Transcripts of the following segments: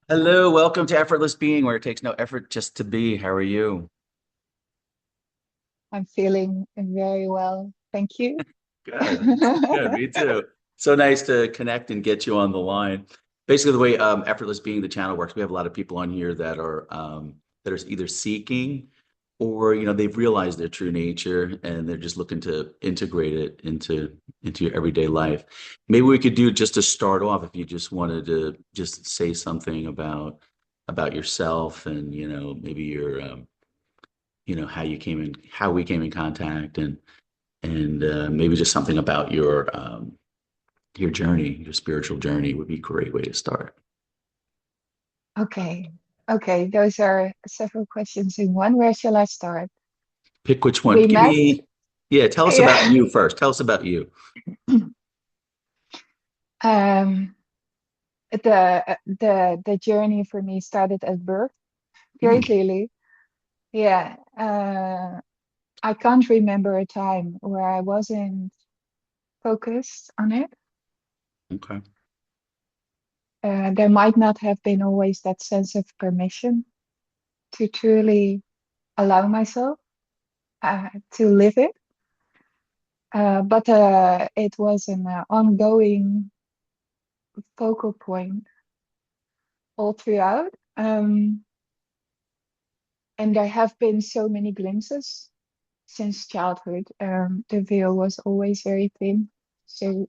Hello, welcome to Effortless Being, where it takes no effort just to be. How are you? I'm feeling very well. Thank you. Good. It's good. Me too. So nice to connect and get you on the line. Basically, the way Effortless Being the channel works, we have a lot of people on here that are either seeking or they've realized their true nature and they're just looking to integrate it into your everyday life. Maybe we could do just to start off if you just wanted to just say something about yourself and maybe your how we came in contact and maybe just something about your journey, your spiritual journey would be a great way to start. Okay. Okay. Those are several questions in one. Where shall I start? Pick which one. We Give met. me, yeah, tell us about Yeah. you first. Tell us about you. Um, the journey for me started at birth, very Hmm, clearly. Yeah. I can't remember a time where I wasn't focused on it. okay. There might not have been always that sense of permission to truly allow myself to live it. But it was an ongoing focal point all throughout. And there have been so many glimpses since childhood. The veil was always very thin. So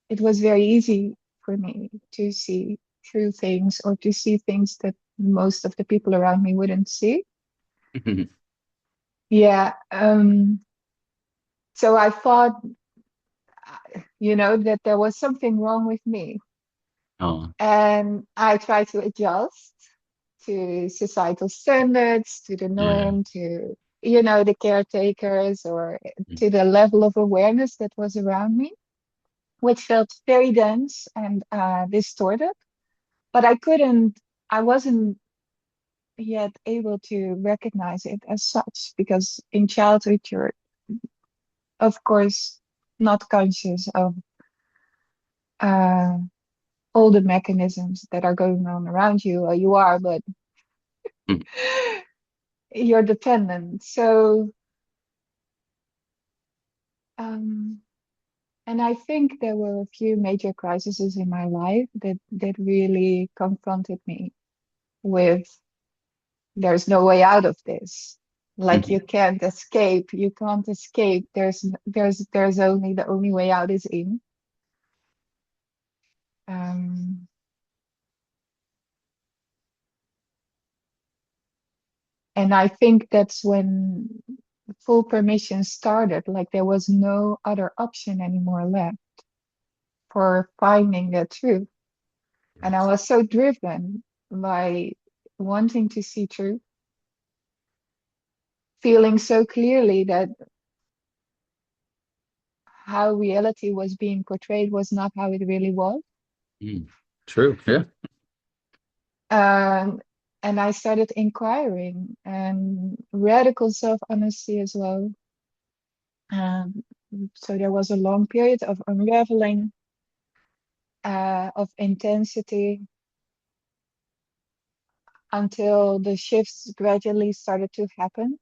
it was very easy for me to see through things or to see things that most of the people around me wouldn't see. Yeah. So I thought, that there was something wrong with me. Oh, And I tried to adjust to societal standards, to the yeah. norm, to, the caretakers, or to the level of awareness that was around me, which felt very dense and distorted. But I wasn't yet able to recognize it as such because in childhood, you're, of course, not conscious of uh, all the mechanisms that are going on around you. Or you are, but Mm, you're dependent. So, um, and I think there were a few major crises in my life that really confronted me with there's no way out of this. Like mhm. you can't escape. You can't escape. There's only the only way out is in. Um, and I think that's when full permission started. Like there was no other option anymore left for finding the truth. And I Yes. was so driven by wanting to see truth, feeling so clearly that how reality was being portrayed was not how it really was. Mm. True. Yeah. Um, and I started inquiring and radical self-honesty as well. Um, so there was a long period of unraveling, of intensity, until the shifts gradually started to happen.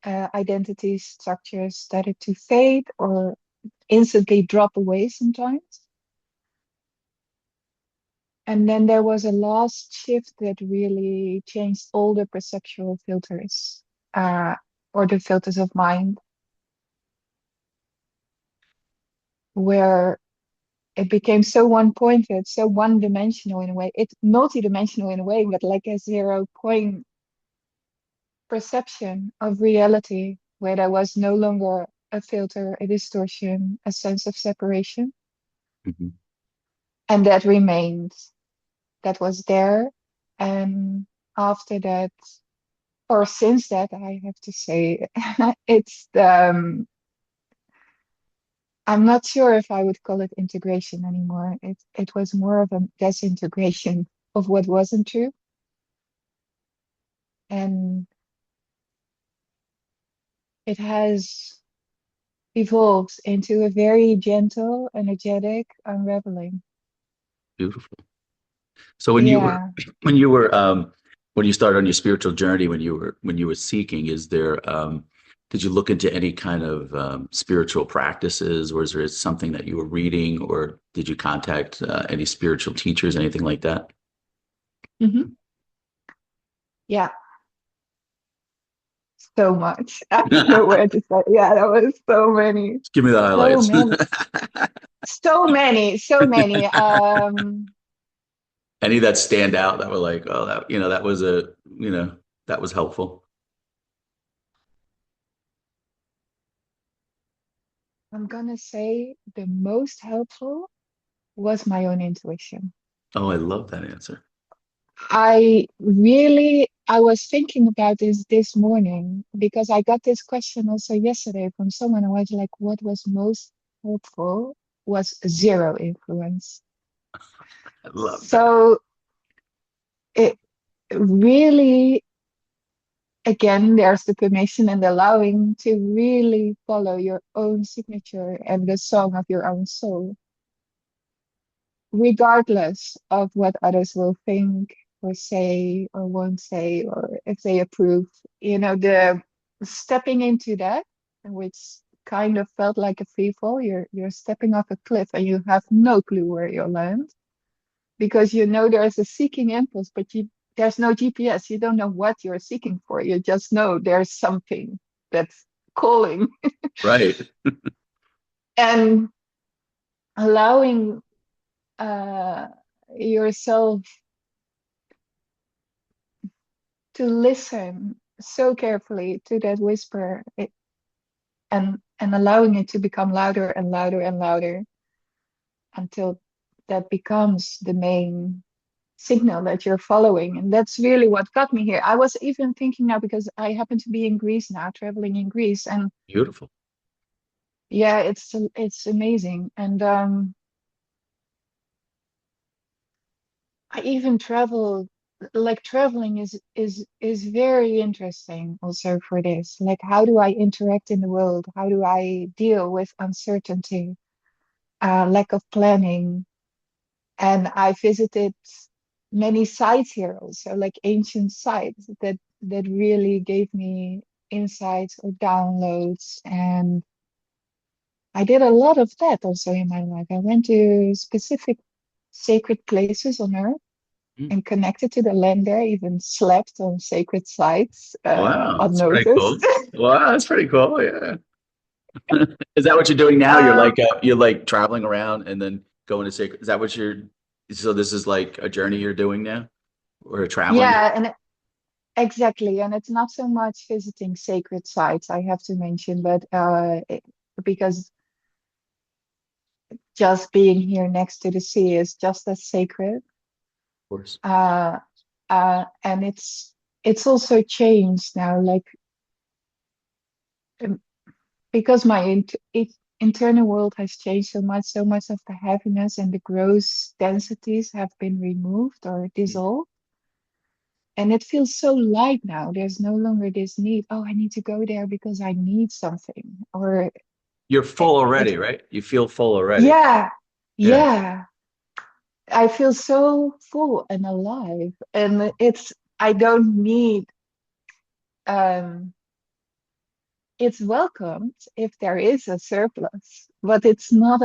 Identity structures started to fade or instantly drop away sometimes. And then there was a last shift that really changed all the perceptual filters, uh, or the filters of mind, where it became so one-pointed, so one-dimensional in a way. It's multi-dimensional in a way, but like a zero-point perception of reality, where there was no longer a filter, a distortion, a sense of separation. Mhm. And that remained, that was there. And after that, or since that, I have to say, it's I'm not sure if I would call it integration anymore. It was more of a disintegration of what wasn't true. And it has evolved into a very gentle, energetic unraveling. Beautiful. So when you were Yeah. when you were when you started on your spiritual journey, when you were seeking, is there did you look into any kind of spiritual practices, or is there something that you were reading, or did you contact any spiritual teachers, anything like that? Hmm. Yeah. So much. I don't know where to start. Yeah, that was so many. Give me the So highlights. many. So many. So many. Any that stand out that were like, oh, that that was that was helpful. I'm gonna say the most helpful was my own intuition. Oh, I love that answer. I was thinking about this morning because I got this question also yesterday from someone. I was like, what was most helpful was zero influence. I love that. So it really, again, there's the permission and allowing to really follow your own signature and the song of your own soul, regardless of what others will think or say or won't say, or if they approve. The stepping into that, which kind of felt like a free fall. You're stepping off a cliff and you have no clue where you'll land because there's a seeking impulse, but there's no GPS. You don't know what you're seeking for. You just know there's something that's calling. Right. And allowing uh, yourself to listen so carefully to that whisper, and allowing it to become louder and louder and louder until that becomes the main signal that you're following. And that's really what got me here. I was even thinking now because I happen to be in Greece now, traveling in Greece, and Beautiful. yeah, it's amazing. And I even traveled, like traveling is very interesting also for this. Like, how do I interact in the world? How do I deal with uncertainty, lack of planning? And I visited many sites here also, like ancient sites that really gave me insights or downloads. And I did a lot of that also in my life. I went to specific sacred places on earth Mm. and connected to the land there, even slept on sacred sites Wow, that's pretty unnoticed. cool. Wow, that's pretty cool. Yeah. Is that what you're doing now? um, You're like traveling around and then going to sacred. Is that what you're? So this is like a journey you're doing now, or traveling? yeah, and exactly. And it's not so much visiting sacred sites, I have to mention, but because just being here next to the sea is just as sacred. Of course. Uh, and it's also changed now, like um, because my internal world has changed so much of the heaviness and the gross densities have been removed or dissolved. And it feels so light now. There's no longer this need, oh, I need to go there because I need something. Or You're it, full it already, right? You feel full already. yeah, Yeah. yeah. I feel so full and alive. And I don't need, um, it's welcomed if there is a surplus, but it's not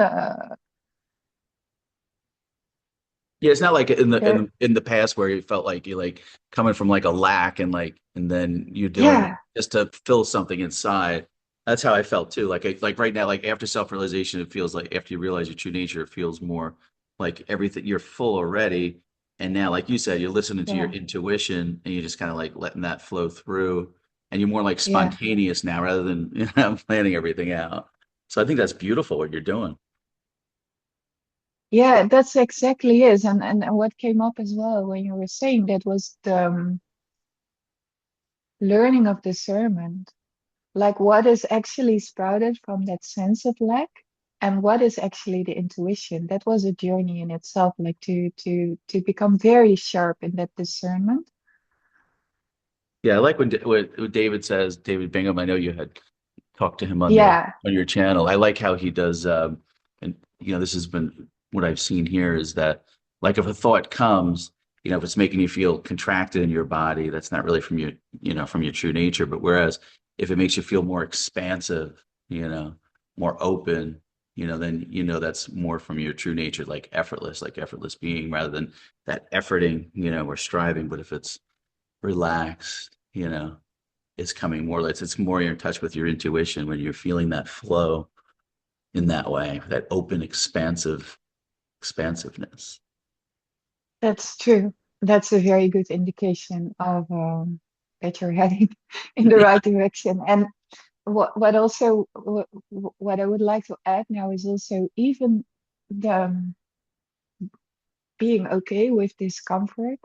Yeah, it's not like there. in the past where you felt like you like coming from like a lack and then you're doing it Yeah, just to fill something inside. That's how I felt too. Like right now, like after self-realization, it feels like after you realize your true nature, it feels more like everything you're full already. And now, like you said, you're listening to your yeah, intuition and you're just kind of like letting that flow through. And you're more like yeah. spontaneous now rather than planning everything out. So I think that's beautiful what you're doing. Yeah, that's exactly is. And what came up as well when you were saying that was the learning of discernment. Like what is actually sprouted from that sense of lack and what is actually the intuition. That was a journey in itself, like to become very sharp in that discernment. Yeah, I like when David says, David Bingham, I know you had talked to him Yeah, on your channel. I like how he does and this has been what I've seen here is that Like if a thought comes, if it's making you feel contracted in your body, that's not really from your, from your true nature. But whereas if it makes you feel more expansive, more open, then that's more from your true nature, like effortless being, rather than that efforting, or striving. But if it's relaxed, it's coming more, it's more in touch with your intuition when you're feeling that flow in that way, that open, expansiveness. That's true. That's a very good indication of that you're heading in the right direction. And what I would like to add now is also even the being okay with discomfort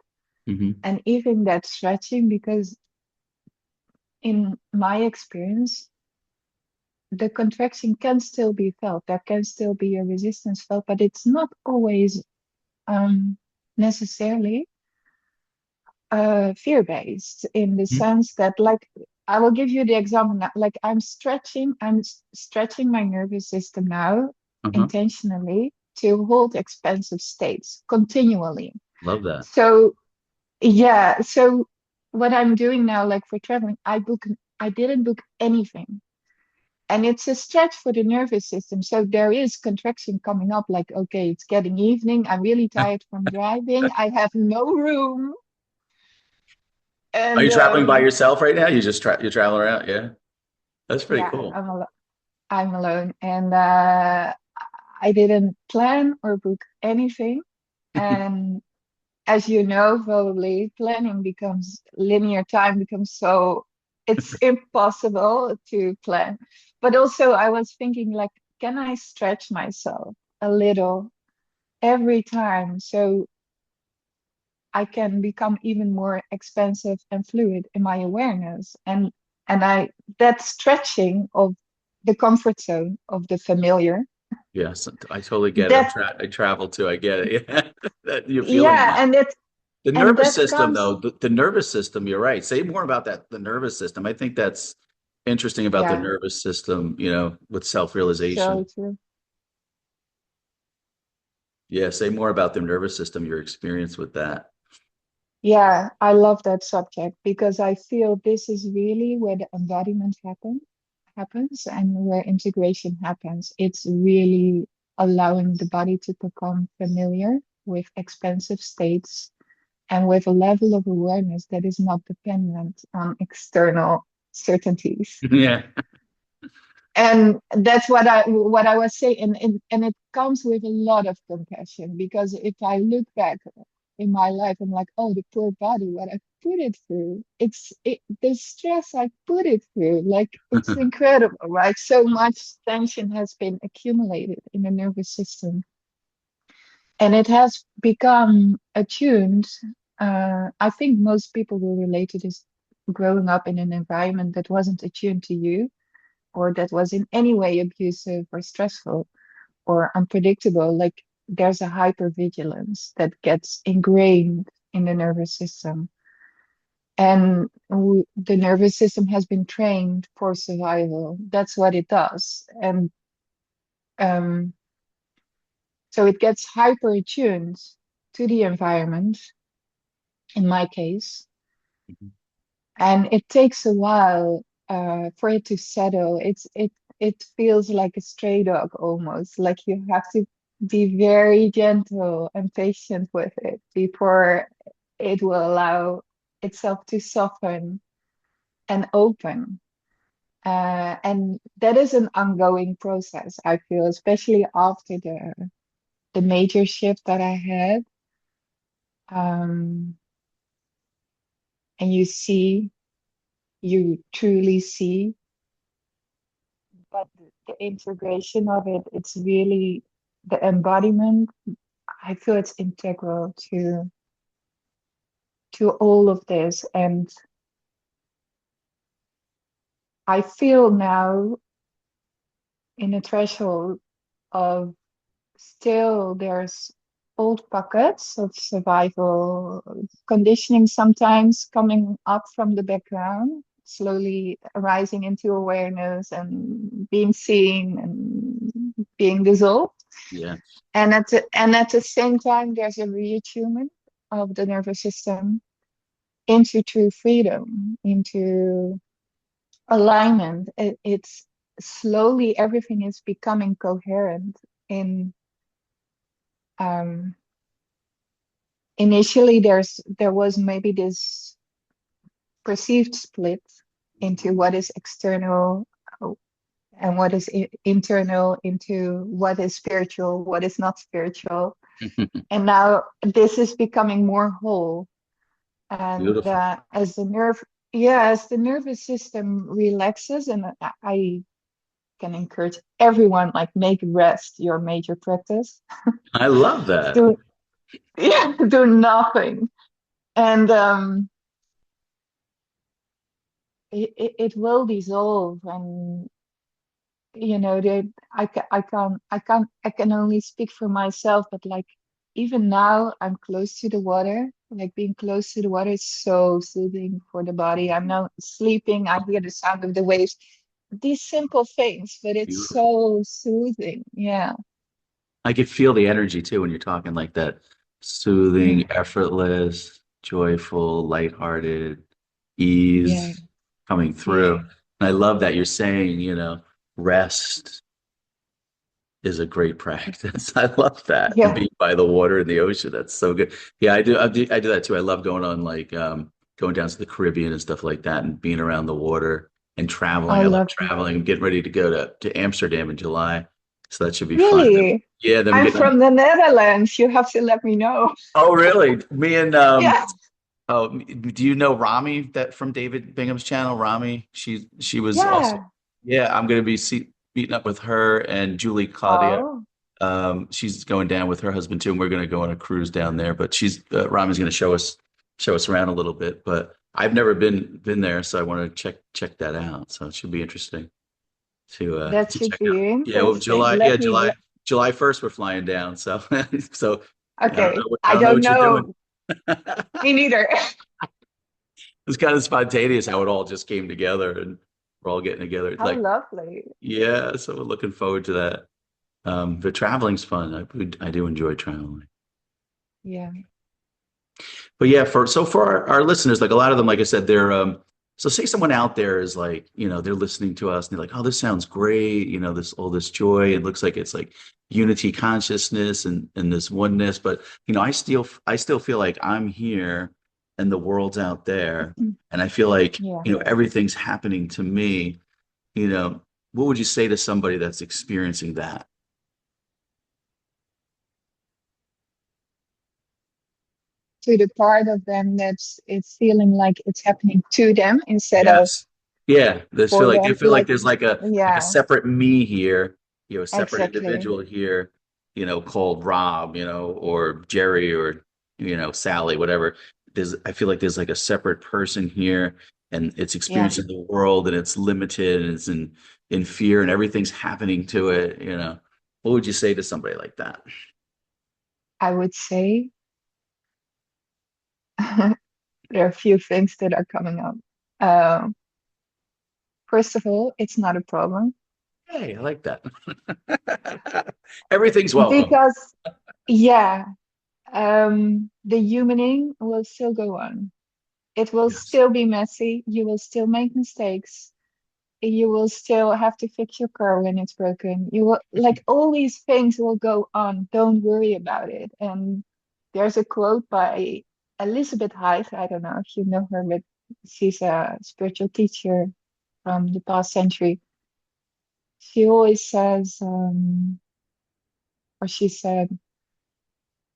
Mm-hmm. and even that stretching, because in my experience, the contraction can still be felt. There can still be a resistance felt, but it's not always necessarily fear-based, in the sense that, like, I will give you the example now. Like, I'm stretching my nervous system now Uh-huh. intentionally to hold expansive states continually. Love that. So yeah, so what I'm doing now, like for traveling, I didn't book anything. And it's a stretch for the nervous system. So there is contraction coming up, like, okay, it's getting evening. I'm really tired from driving. I have no room. Are And you traveling by yourself right now? You're traveling around? Yeah. That's pretty yeah, cool. I'm alone. And I didn't plan or book anything. And as you know, probably planning becomes linear time becomes so it's impossible to plan. But also I was thinking, like, can I stretch myself a little every time so I can become even more expansive and fluid in my awareness? And I that stretching of the comfort zone of the familiar, Yes, I totally get it. that I travel too. I get it. Yeah. You're feeling yeah, that. The and nervous that system, comes though, the nervous system, you're right. Say more about that, the nervous system. I think that's interesting about the yeah, nervous system, with so self-realization. true. Yeah, say more about the nervous system, your experience with that. Yeah, I love that subject because I feel this is really where the embodiment happens and where integration happens. It's really allowing the body to become familiar with expansive states and with a level of awareness that is not dependent on external certainties. Yeah. And that's what I was saying, and it comes with a lot of compassion, because if I look back in my life, I'm like, oh, the poor body, what I put it through. The stress I put it through, like, it's incredible, right? So much tension has been accumulated in the nervous system, and it has become attuned. I think most people will relate to this, growing up in an environment that wasn't attuned to you, or that was in any way abusive or stressful or unpredictable. Like, there's a hypervigilance that gets ingrained in the nervous system. And the nervous system has been trained for survival. That's what it does. And um, so it gets hyper attuned to the environment, in my case. And it takes a while for it to settle. It feels like a stray dog almost. Like, you have to be very gentle and patient with it before it will allow itself to soften and open. And that is an ongoing process, I feel, especially after the major shift that I had. Um, and you truly see, but the integration of it, it's really the embodiment. I feel it's integral to all of this. And I feel now in a threshold of, still there's old pockets of survival conditioning sometimes coming up from the background, slowly arising into awareness and being seen and being dissolved. Yeah. And at the same time, there's a reattunement of the nervous system into true freedom, into alignment. It's slowly everything is becoming coherent. In initially, there was maybe this perceived split into what is external, and what is internal, into what is spiritual, what is not spiritual. And now this is becoming more whole. And Beautiful. as the nervous system relaxes, and I can encourage everyone, like, make rest your major practice. I love that. Do yeah, do nothing, and it will dissolve. And I can only speak for myself, but like, even now I'm close to the water. Like, being close to the water is so soothing for the body. I'm now sleeping, I hear the sound of the waves. These simple things, but it's Beautiful. so soothing. Yeah. I could feel the energy too when you're talking like that. Soothing, Yeah. effortless, joyful, lighthearted, Yeah. ease coming through. Yeah. And I love that you're saying, rest is a great practice. I love that. And Yeah. being by the water in the ocean, that's so good. Yeah, I do that too. I love going on like going down to the Caribbean and stuff like that and being around the water and traveling. Oh, I love lovely. traveling. I'm getting ready to go to Amsterdam in July. So that should be fun. Really? Yeah, then I'm I'm getting from the Netherlands. You have to let me know. Oh, really? Me and Yeah. do you know Rami that from David Bingham's channel? Rami, she was also, Yeah. yeah. I'm gonna be meeting up with her and Julie Claudia. Oh, She's going down with her husband too, and we're gonna go on a cruise down there. But Rami's gonna show us around a little bit. But I've never been there, so I want to check that out. So it should be interesting that to should check out. be Yeah, well, interesting. July, yeah, Let me. July 1st we're flying down. So so I don't know Okay. I I don't know don't what you're doing. know. Me neither. It's kind of spontaneous how it all just came together and we're all getting together. How Like, lovely. yeah, so we're looking forward to that. But traveling's fun. I do enjoy traveling. Yeah. But yeah, for our listeners, like a lot of them, like I said, they're so say someone out there is like, they're listening to us and they're like, oh, this sounds great, this all this joy. It looks like it's like unity consciousness and this oneness. But I still feel like I'm here and the world's out there. And I feel like, Yeah. everything's happening to me. You know, what would you say to somebody that's experiencing that? To the part of them that's it's feeling like it's happening to them instead of Yes. Yeah. for They them. feel like Like, there's like a yeah, separate me here, a separate exactly. individual here, called Rob, or Jerry or Sally, whatever. I feel like there's like a separate person here and it's Yeah. experiencing the world and it's limited and it's in fear and everything's happening to it. What would you say to somebody like that? I would say there are a few things that are coming up. Um, First of all, it's not a problem Hey, I like that. Everything's welcome. because, yeah, the humaning will still go on. It will Yes. still be messy. You will still make mistakes. You will still have to fix your car when it's broken. You will, like, all these things will go on. Don't worry about it. And there's a quote by Elizabeth Hyde. I don't know if you know her, but she's a spiritual teacher from the past century. She always says, or she said,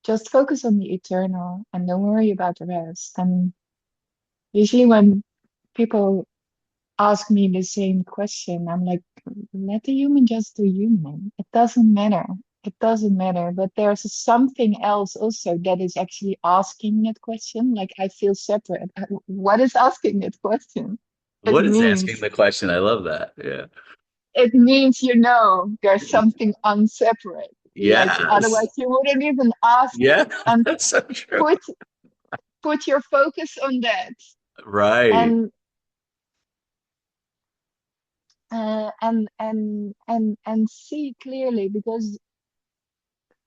just focus on the eternal and don't worry about the rest. And usually when people ask me the same question, I'm like, let the human just do human. It doesn't matter. It doesn't matter. But there's something else also that is actually asking that question. Like, I feel separate. What is asking that question? It What is asking means the question? I love that. Yeah. it means there's something unseparate. Like, Yes. otherwise you wouldn't even ask it. Yeah, And that's so true. put put your focus on that. Right. And and see clearly, because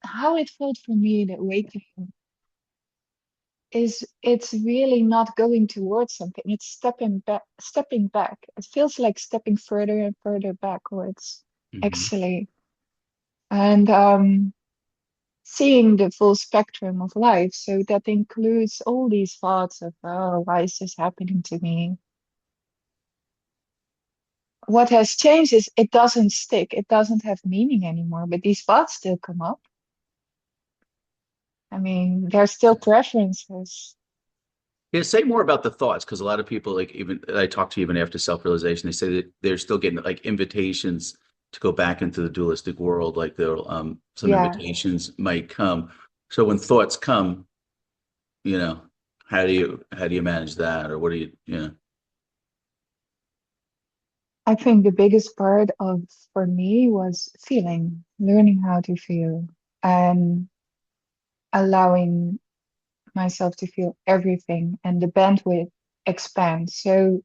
how it felt for me, the awakening, is it's really not going towards something. It's stepping back, stepping back. It feels like stepping further and further backwards, Hmm. actually. And seeing the full spectrum of life. So that includes all these thoughts of, oh, why is this happening to me? What has changed is it doesn't stick, it doesn't have meaning anymore, but these thoughts still come up. I mean, there's still preferences. Yeah, say more about the thoughts, because a lot of people, like even I talk to even after self-realization, they say that they're still getting like invitations to go back into the dualistic world. Like they'll some Yeah, invitations might come. So when thoughts come, you know, how do you manage that, or what do you, I think the biggest part of for me was feeling, learning how to feel and allowing myself to feel everything and the bandwidth expands. So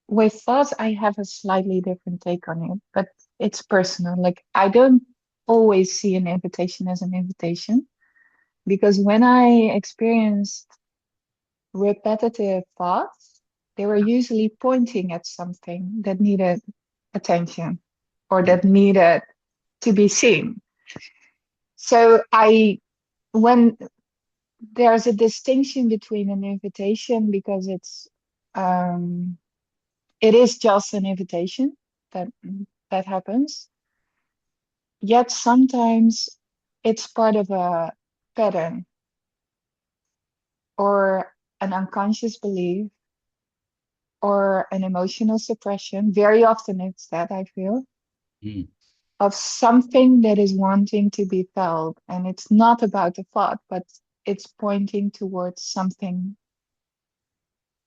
with thoughts, I have a slightly different take on it, but it's personal. Like I don't always see an invitation as an invitation because when I experienced repetitive thoughts, they were usually pointing at something that needed attention or yeah. that needed to be seen. So when there's a distinction between an invitation because um, it is just an invitation that that happens. Yet sometimes it's part of a pattern or an unconscious belief or an emotional suppression. Very often it's that I feel Mm. of something that is wanting to be felt. And it's not about the thought, but it's pointing towards something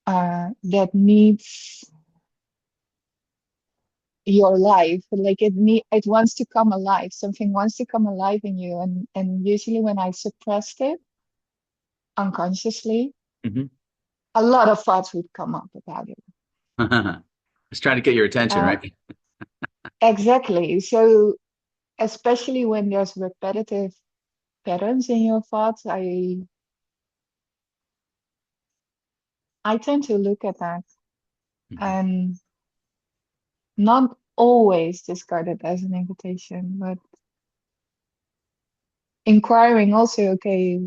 that needs your life. Like it wants to come alive. Something wants to come alive in you. And usually when I suppressed it unconsciously, Hmm. a lot of thoughts would come up about it. Just trying to get your attention, Uh, right? exactly. So especially when there's repetitive patterns in your thoughts, I tend to look at that Mhm. and not always discard it as an invitation, but inquiring also, okay,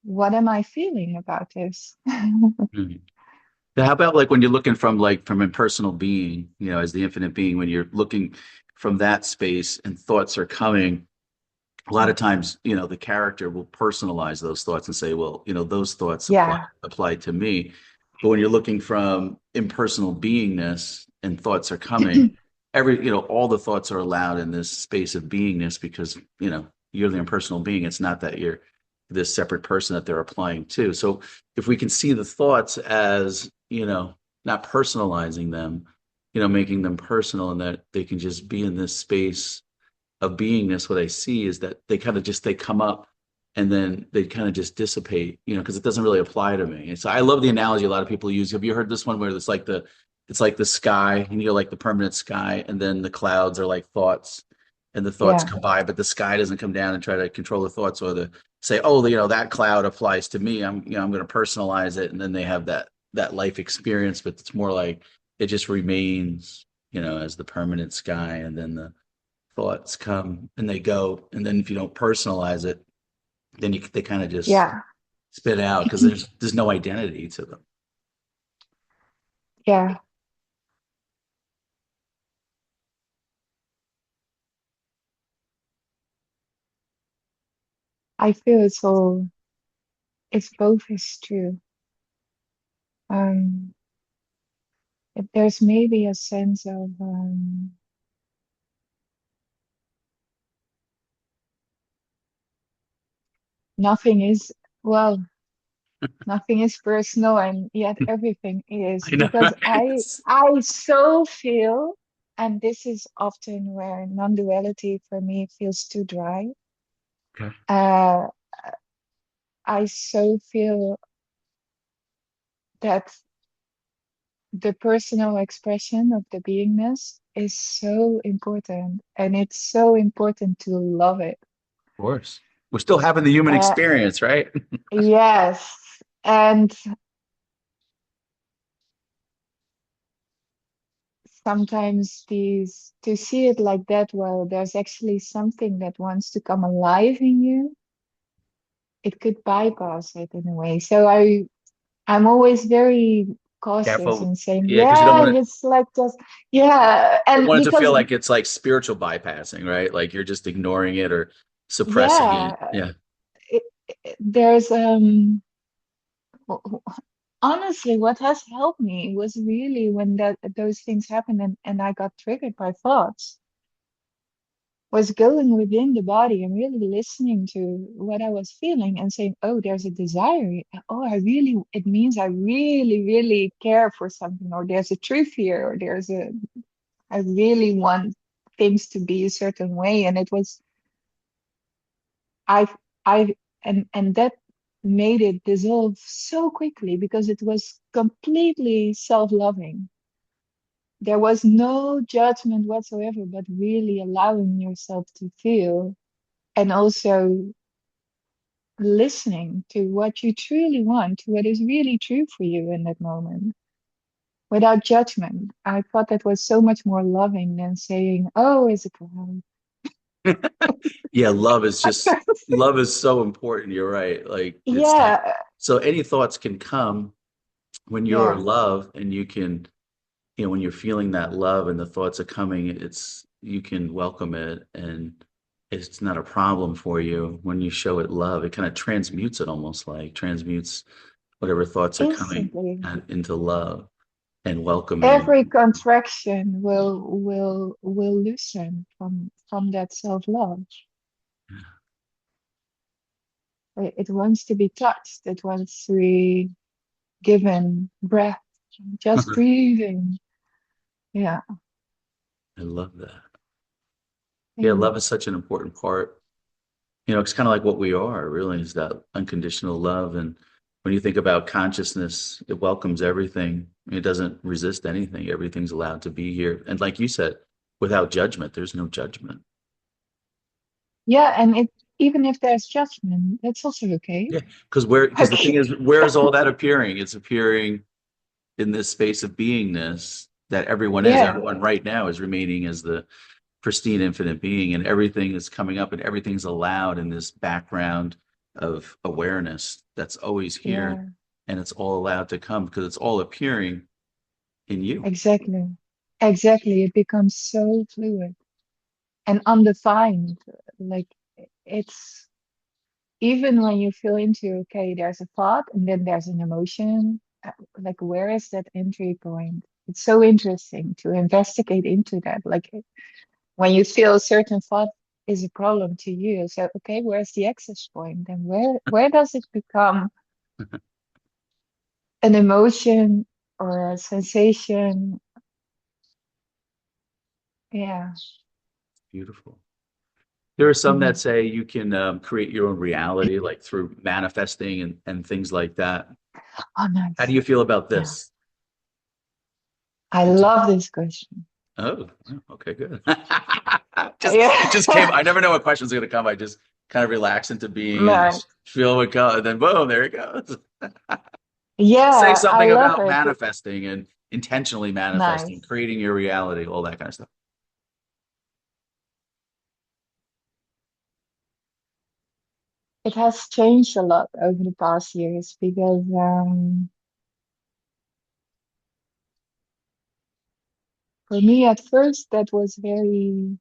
what am I feeling about this? Mhm. How about like when you're looking from impersonal being, as the infinite being, when you're looking from that space and thoughts are coming, a lot of times, the character will personalize those thoughts and say, well, those thoughts apply Yeah, apply to me. But when you're looking from impersonal beingness and thoughts are coming, all the thoughts are allowed in this space of beingness because, you're the impersonal being. It's not that you're this separate person that they're applying to. So if we can see the thoughts as, not personalizing them, making them personal and that they can just be in this space of beingness, what I see is that they come up and then they kind of just dissipate, because it doesn't really apply to me. And so I love the analogy a lot of people use. Have you heard this one where it's like the sky, and you're like the permanent sky, and then the clouds are like thoughts, and the thoughts yeah, come by, but the sky doesn't come down and try to control the thoughts or the say, oh, that cloud applies to me. I'm going to personalize it, and then they have that life experience, but it's more like it just remains, as the permanent sky, and then the thoughts come and they go, and then if you don't personalize it, then they kind of just yeah, spit out because there's no identity to them. yeah. I feel it's both is true. Um, there's maybe a sense of nothing is, well, nothing is personal and yet everything is I know, because right? I so feel, and this is often where non-duality for me feels too dry. Okay. Uh, I so feel that the personal expression of the beingness is so important, and it's so important to love it. Of course. We're still having the human Uh, experience, right? yes. And sometimes these to see it like that, well, there's actually something that wants to come alive in you. It could bypass it in a way. So I'm always very cautious Careful. in saying, Yeah, because yeah, it's like just yeah, you don't and want it to feel because like it's like spiritual bypassing, right? Like you're just ignoring it or suppressing it. yeah, Yeah. it, there's honestly, what has helped me was really when that those things happened and I got triggered by thoughts, was going within the body and really listening to what I was feeling and saying, oh, there's a desire. Oh, it means I really, really care for something, or there's a truth here, or I really want things to be a certain way. And it was, I, and that made it dissolve so quickly because it was completely self-loving. There was no judgment whatsoever, but really allowing yourself to feel and also listening to what you truly want, to what is really true for you in that moment, without judgment. I thought that was so much more loving than saying, "Oh, is it wrong?" Yeah, love is so important. You're right. Like it's like Yeah, so any thoughts can come when you're in yeah, love and you can, when you're feeling that love and the thoughts are coming, it's you can welcome it and it's not a problem for you. When you show it love, it kind of transmutes it almost like transmutes whatever thoughts are coming instantly. into love and welcoming. Every contraction will loosen from that self-love. It wants to be touched. It wants to be given breath, just breathing. Yeah. I love that. Yeah, Yeah. love is such an important part. It's kind of like what we are, really, is that unconditional love. And when you think about consciousness, it welcomes everything. It doesn't resist anything. Everything's allowed to be here. And like you said, without judgment, there's no judgment. Yeah, and it even if there's judgment, that's also okay. Yeah, because the thing Okay. is, where is all that appearing? It's appearing in this space of beingness that everyone is. Yeah, Everyone right now is remaining as the pristine infinite being, and everything is coming up and everything's allowed in this background of awareness that's always here, yeah, and it's all allowed to come because it's all appearing in you. exactly. Exactly. It becomes so fluid and undefined. Like it's even when you feel into, okay, there's a thought and then there's an emotion. Like, where is that entry point? It's so interesting to investigate into that. Like, when you feel a certain thought is a problem to you, so okay, where's the access point? And where does it become an emotion or a sensation? Yeah. Beautiful. There are some that Mhm. say you can create your own reality, like through manifesting and things like that. Oh, How do nice. you feel about Yeah. this? I love this question. Oh, okay, good. It just came. Yeah. I never know what questions are going to come. I just kind of relax into being and Nice. just feel what comes, and then boom, there it goes. Say Yeah, I something love about it. manifesting and intentionally manifesting, Nice. creating your reality, all that kind of stuff. It has changed a lot over the past years because for me at first that was very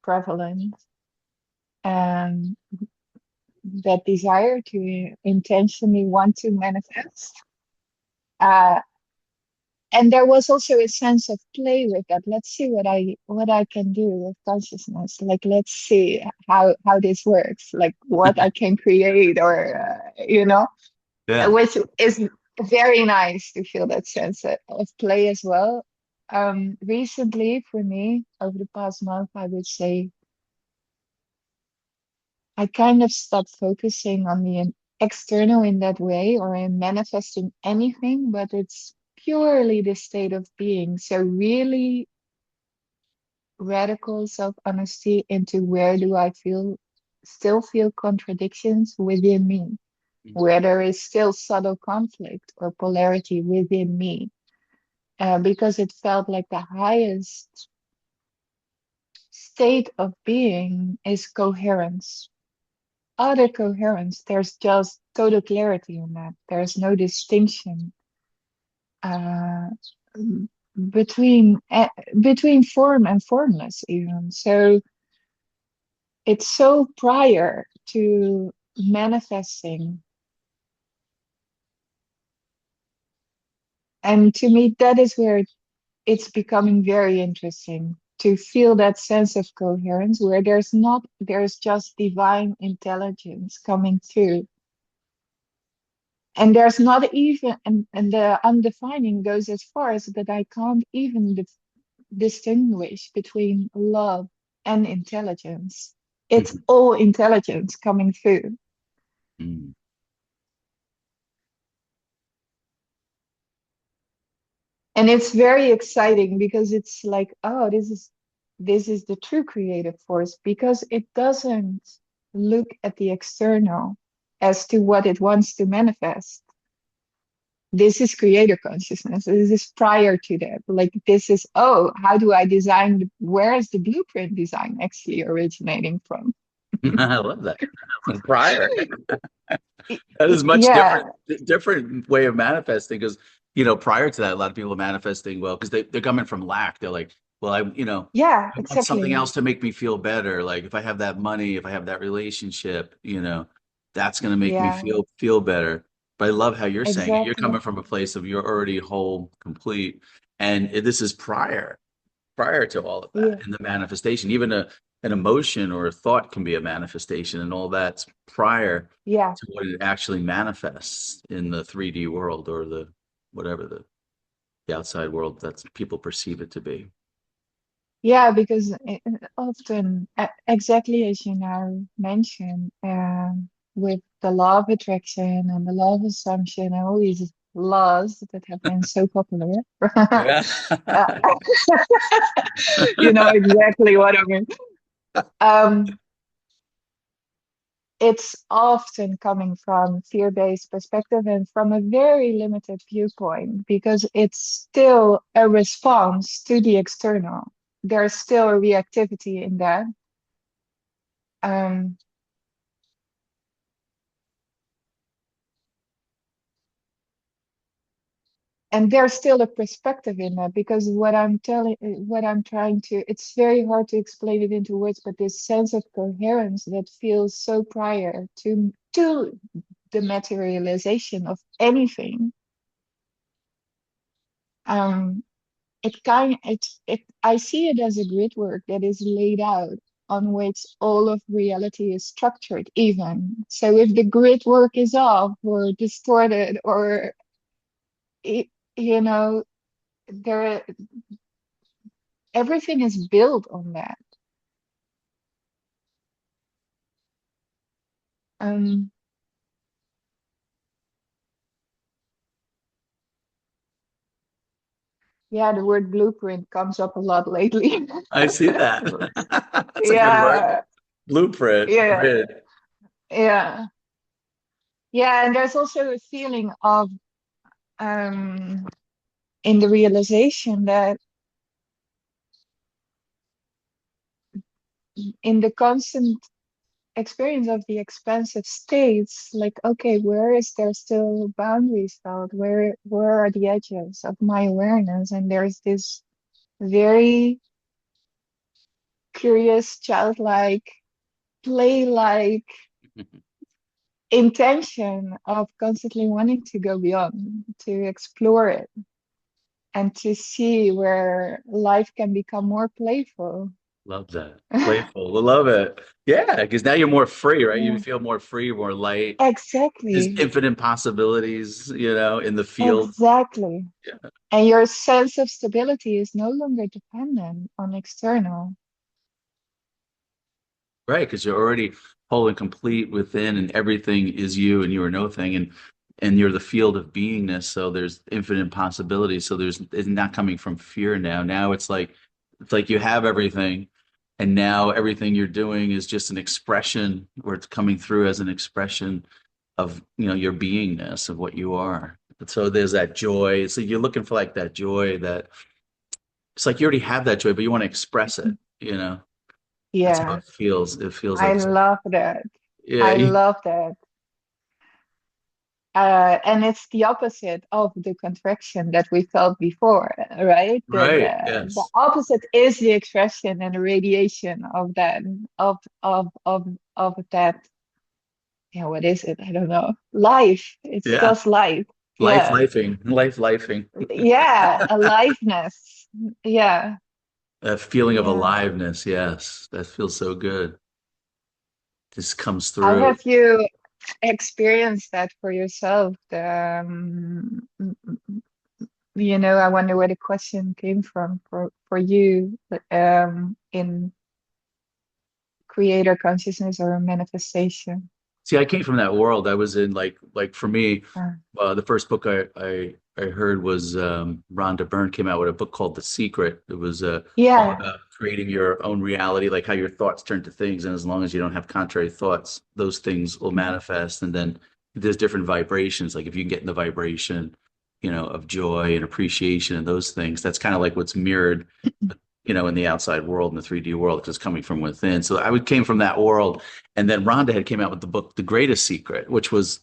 prevalent, and that desire to intentionally want to manifest. Uh, and there was also a sense of play with that. Let's see what I can do with consciousness. Like, let's see how this works. Like, what I can create, or Yeah, which is very nice to feel that sense of play as well. Recently, for me, over the past month, I would say I kind of stopped focusing on the external in that way or in manifesting anything, but it's purely the state of being. So, really radical self honesty into where do I feel still feel contradictions within me, where there is still subtle conflict or polarity within me, because it felt like the highest state of being is coherence. Other coherence, there's just total clarity in that. There's no distinction uh, between between form and formless, even. So it's so prior to manifesting. And to me, that is where it's becoming very interesting to feel that sense of coherence where there's just divine intelligence coming through. And there's not even, and the undefining goes as far as that I can't even distinguish between love and intelligence. It's all intelligence coming through. Mm. And it's very exciting because it's like, oh, this is the true creative force because it doesn't look at the external as to what it wants to manifest. This is creator consciousness. This is prior to that. Like this is, oh, how do I design? Where is the blueprint design actually originating from? I love that. Prior. That is much Yeah, different way of manifesting because, prior to that, a lot of people are manifesting well because they're coming from lack. They're like, well, yeah, I want something exactly. else to make me feel better. Like if I have that money, if I have that relationship, that's going to make me Yeah, feel better. But I love how you're saying it. You're exactly. coming from a place of you're already whole, complete, and this is prior to all of that Yeah, in the manifestation. Even an emotion or a thought can be a manifestation, and all that's prior yeah, to what it actually manifests in the 3D world or the whatever the outside world that people perceive it to be. yeah. Because often, exactly as you now mentioned, with the law of attraction and the law of assumption and all these laws that have been so popular, Yeah. uh, you know exactly what I mean. Um, it's often coming from fear-based perspective and from a very limited viewpoint because it's still a response to the external. There's still a reactivity in that. Um, and there's still a perspective in that because what I'm trying to, it's very hard to explain it into words, but this sense of coherence that feels so prior to the materialization of anything. Um, I see it as a grid work that is laid out on which all of reality is structured even. So if the grid work is off or distorted or it, you know, there everything is built on that. Um, yeah, the word blueprint comes up a lot lately. I see that. That's a good word. Yeah, Blueprint, yeah, grid. yeah. Yeah, and there's also a feeling of um in the realization that in the constant experience of the expansive states, like, okay, where is there still boundaries felt? Where are the edges of my awareness? And there's this very curious, childlike, play-like intention of constantly wanting to go beyond, to explore it, and to see where life can become more playful. Love that. Playful. I love it. Yeah, because now you're more free, right? You Yeah, feel more free, more light. There's exactly, infinite possibilities, in the field. exactly. Yeah. And your sense of stability is no longer dependent on external. Right, because you're already whole and complete within, and everything is you, and you are no thing, and you're the field of beingness. So there's infinite possibilities. So it's not coming from fear now. Now it's like you have everything, And now everything you're doing is just an expression, or it's coming through as an expression of, your beingness, of what you are. So there's that joy. So you're looking for like that joy, that it's like you already have that joy, but you want to express it. That's how Yeah, it feels. It feels I like, love that. yeah, I love that. And it's the opposite of the contraction that we felt before, right? right. The Yes. opposite is the expression and the radiation of that, of that. Yeah, what is it? I don't know. Life. It's Yeah. just life. Life, Yeah. lifing, life, lifing. Yeah, aliveness. Yeah. That feeling of Yeah. aliveness. Yes. That feels so good. Just comes How through. have you experienced that for yourself? I wonder where the question came from for you, in creator consciousness or manifestation. See, I came from that world. I was in like for me, Uh, the first book I heard was Rhonda Byrne came out with a book called The Secret. It was all yeah. about creating your own reality, like how your thoughts turn to things, and as long as you don't have contrary thoughts, those things will manifest. And then there's different vibrations. Like if you can get in the vibration, of joy and appreciation and those things, that's kind of like what's mirrored, in the outside world, in the 3D world, because it's coming from within. So came from that world. And then Rhonda had came out with the book, The Greatest Secret, which was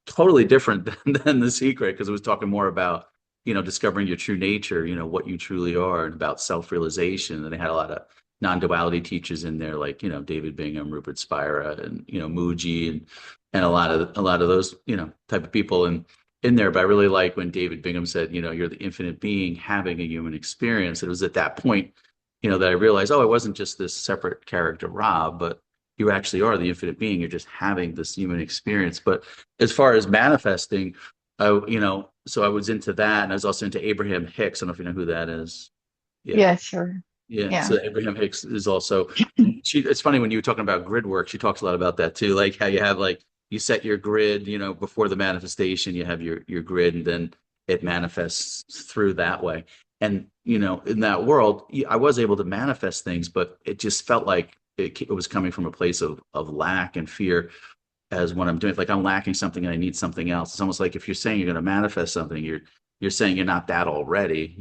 totally different than The Secret, because it was talking more about, discovering your true nature, what you truly are, and about self-realization. And they had a lot of non-duality teachers in there, like, David Bingham, Rupert Spira, and, Muji, and a lot of those, type of people in there. But I really like when David Bingham said, you're the infinite being having a human experience. It was at that point, that I realized, oh, it wasn't just this separate character, Rob, but you actually are the infinite being. You're just having this human experience. But as far as manifesting, so I was into that, and I was also into Abraham Hicks. I don't know if you know who that is. Yeah, Yeah, sure. yeah. Yeah. So Abraham Hicks is also. It's funny when you were talking about grid work. She talks a lot about that too, like how you have like you set your grid, before the manifestation, you have your grid, and then it manifests through that way. And in that world, I was able to manifest things, but it just felt like it was coming from a place of lack and fear as when I'm doing like I'm lacking something and I need something else. It's almost like if you're saying you're going to manifest something, you're saying you're not that already,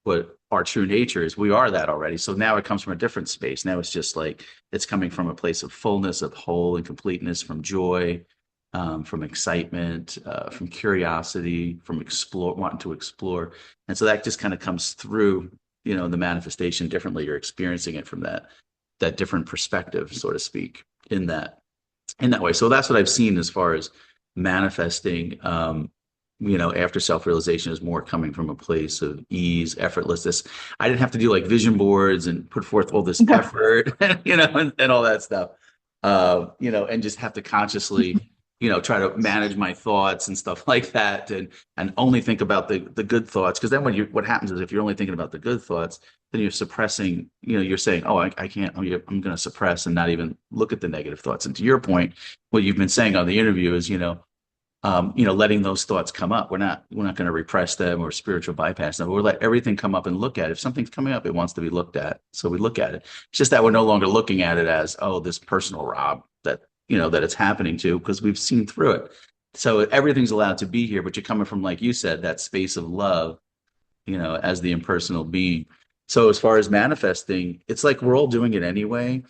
But our true nature is we are that already. So now it comes from a different space. Now it's just like it's coming from a place of fullness, of whole and completeness, from joy, from excitement, from curiosity, from explore wanting to explore. And so that just kind of comes through, the manifestation differently. You're experiencing it from that different perspective, so to speak, in that way. So that's what I've seen as far as manifesting, after self-realization is more coming from a place of ease, effortlessness. I didn't have to do like vision boards and put forth all this effort, and all that stuff, and just have to consciously, try to manage my thoughts and stuff like that, and only think about the good thoughts. Because then what happens is if you're only thinking about the good thoughts, then you're suppressing, you're saying, oh, I can't, I'm going to suppress and not even look at the negative thoughts. And to your point, what you've been saying on the interview is, letting those thoughts come up. We're not going to repress them or spiritual bypass them. We'll let everything come up and look at it. If something's coming up, it wants to be looked at. So we look at it. It's just that we're no longer looking at it as, oh, this personal Rob that it's happening to, because we've seen through it. So everything's allowed to be here, but you're coming from, like you said, that space of love, as the impersonal being. So as far as manifesting, it's like we're all doing it anyway.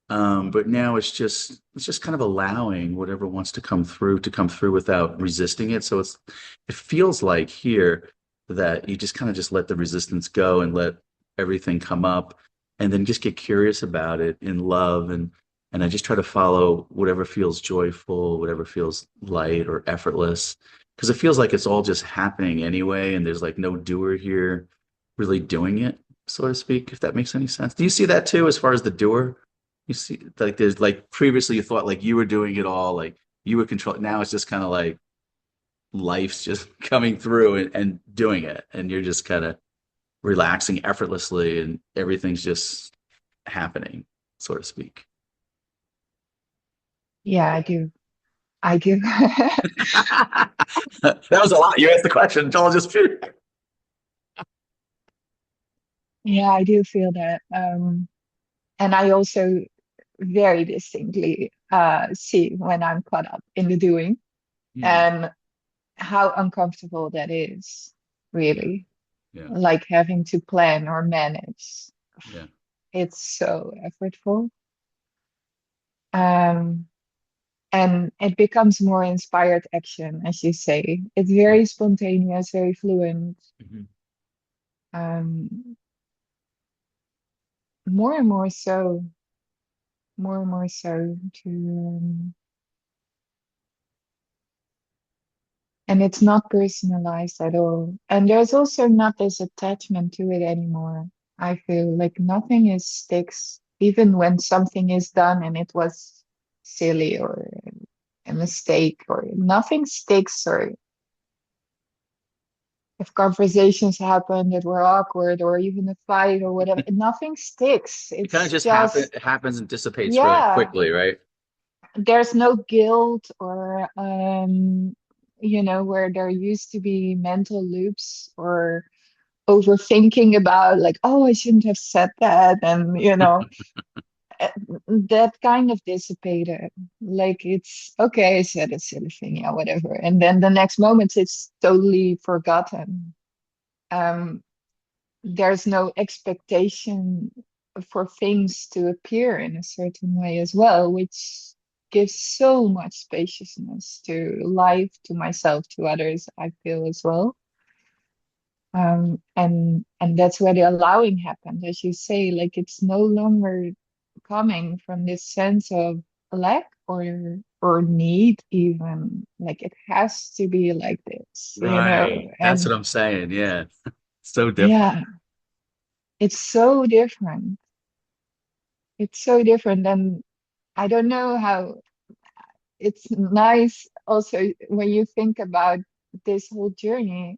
But now it's just kind of allowing whatever wants to come through without resisting it. So it feels like here that you just kind of just let the resistance go and let everything come up, and then just get curious about it in love, and I just try to follow whatever feels joyful, whatever feels light or effortless, because it feels like it's all just happening anyway, and there's like no doer here really doing it, so to speak, if that makes any sense. Do you see that too, as far as the doer? You see, like there's like previously you thought like you were doing it all, like you were controlling. Now it's just kind of like life's just coming through and doing it, and you're just kind of relaxing effortlessly, and everything's just happening, so to speak. Yeah, I do. I do. That was a lot. You asked the question. Joel just Yeah, I do feel that. And I also very distinctly see when I'm caught up in the doing Mm. and how uncomfortable that is, Yeah. really. Yeah. Like having to plan or manage. Yeah. It's so effortful. Um, and it becomes more inspired action, as you say. It's Yeah. very spontaneous, very fluent. Mhm. Um, more and more so, more and more so to, and it's not personalized at all. And there's also not this attachment to it anymore. I feel like nothing is sticks, even when something is done and it was silly or a mistake, or nothing sticks, or if conversations happen that were awkward or even a fight or whatever, nothing sticks. It kind of It's just just, happens and dissipates really yeah, quickly, right? there's no guilt or, where there used to be mental loops or overthinking about, like, oh, I shouldn't have said that. And, eh, that kind of dissipated. Like, it's okay, I said a silly thing, yeah, whatever. And then the next moment, it's totally forgotten. Um, there's no expectation for things to appear in a certain way as well, which gives so much spaciousness to life, to myself, to others, I feel as well. And that's where the allowing happens, as you say, like it's no longer coming from this sense of lack or need even. Like it has to be like this, Right. That's what and I'm saying. Yeah. So different. yeah, it's so different. It's so different. And I don't know how it's nice also when you think about this whole journey.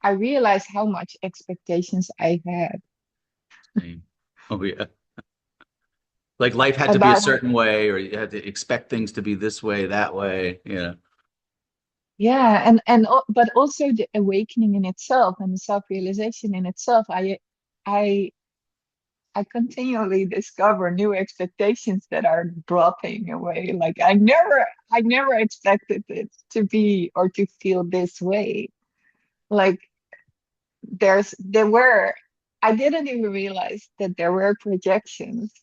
I realize how much expectations I had Same. Oh yeah. Like life had to be a about, certain way, or you had to expect things to be this way, that way. Yeah. yeah, but also the awakening in itself and the self-realization in itself. I I continually discover new expectations that are dropping away. Like I never expected it to be or to feel this way. Like there were, I didn't even realize that there were projections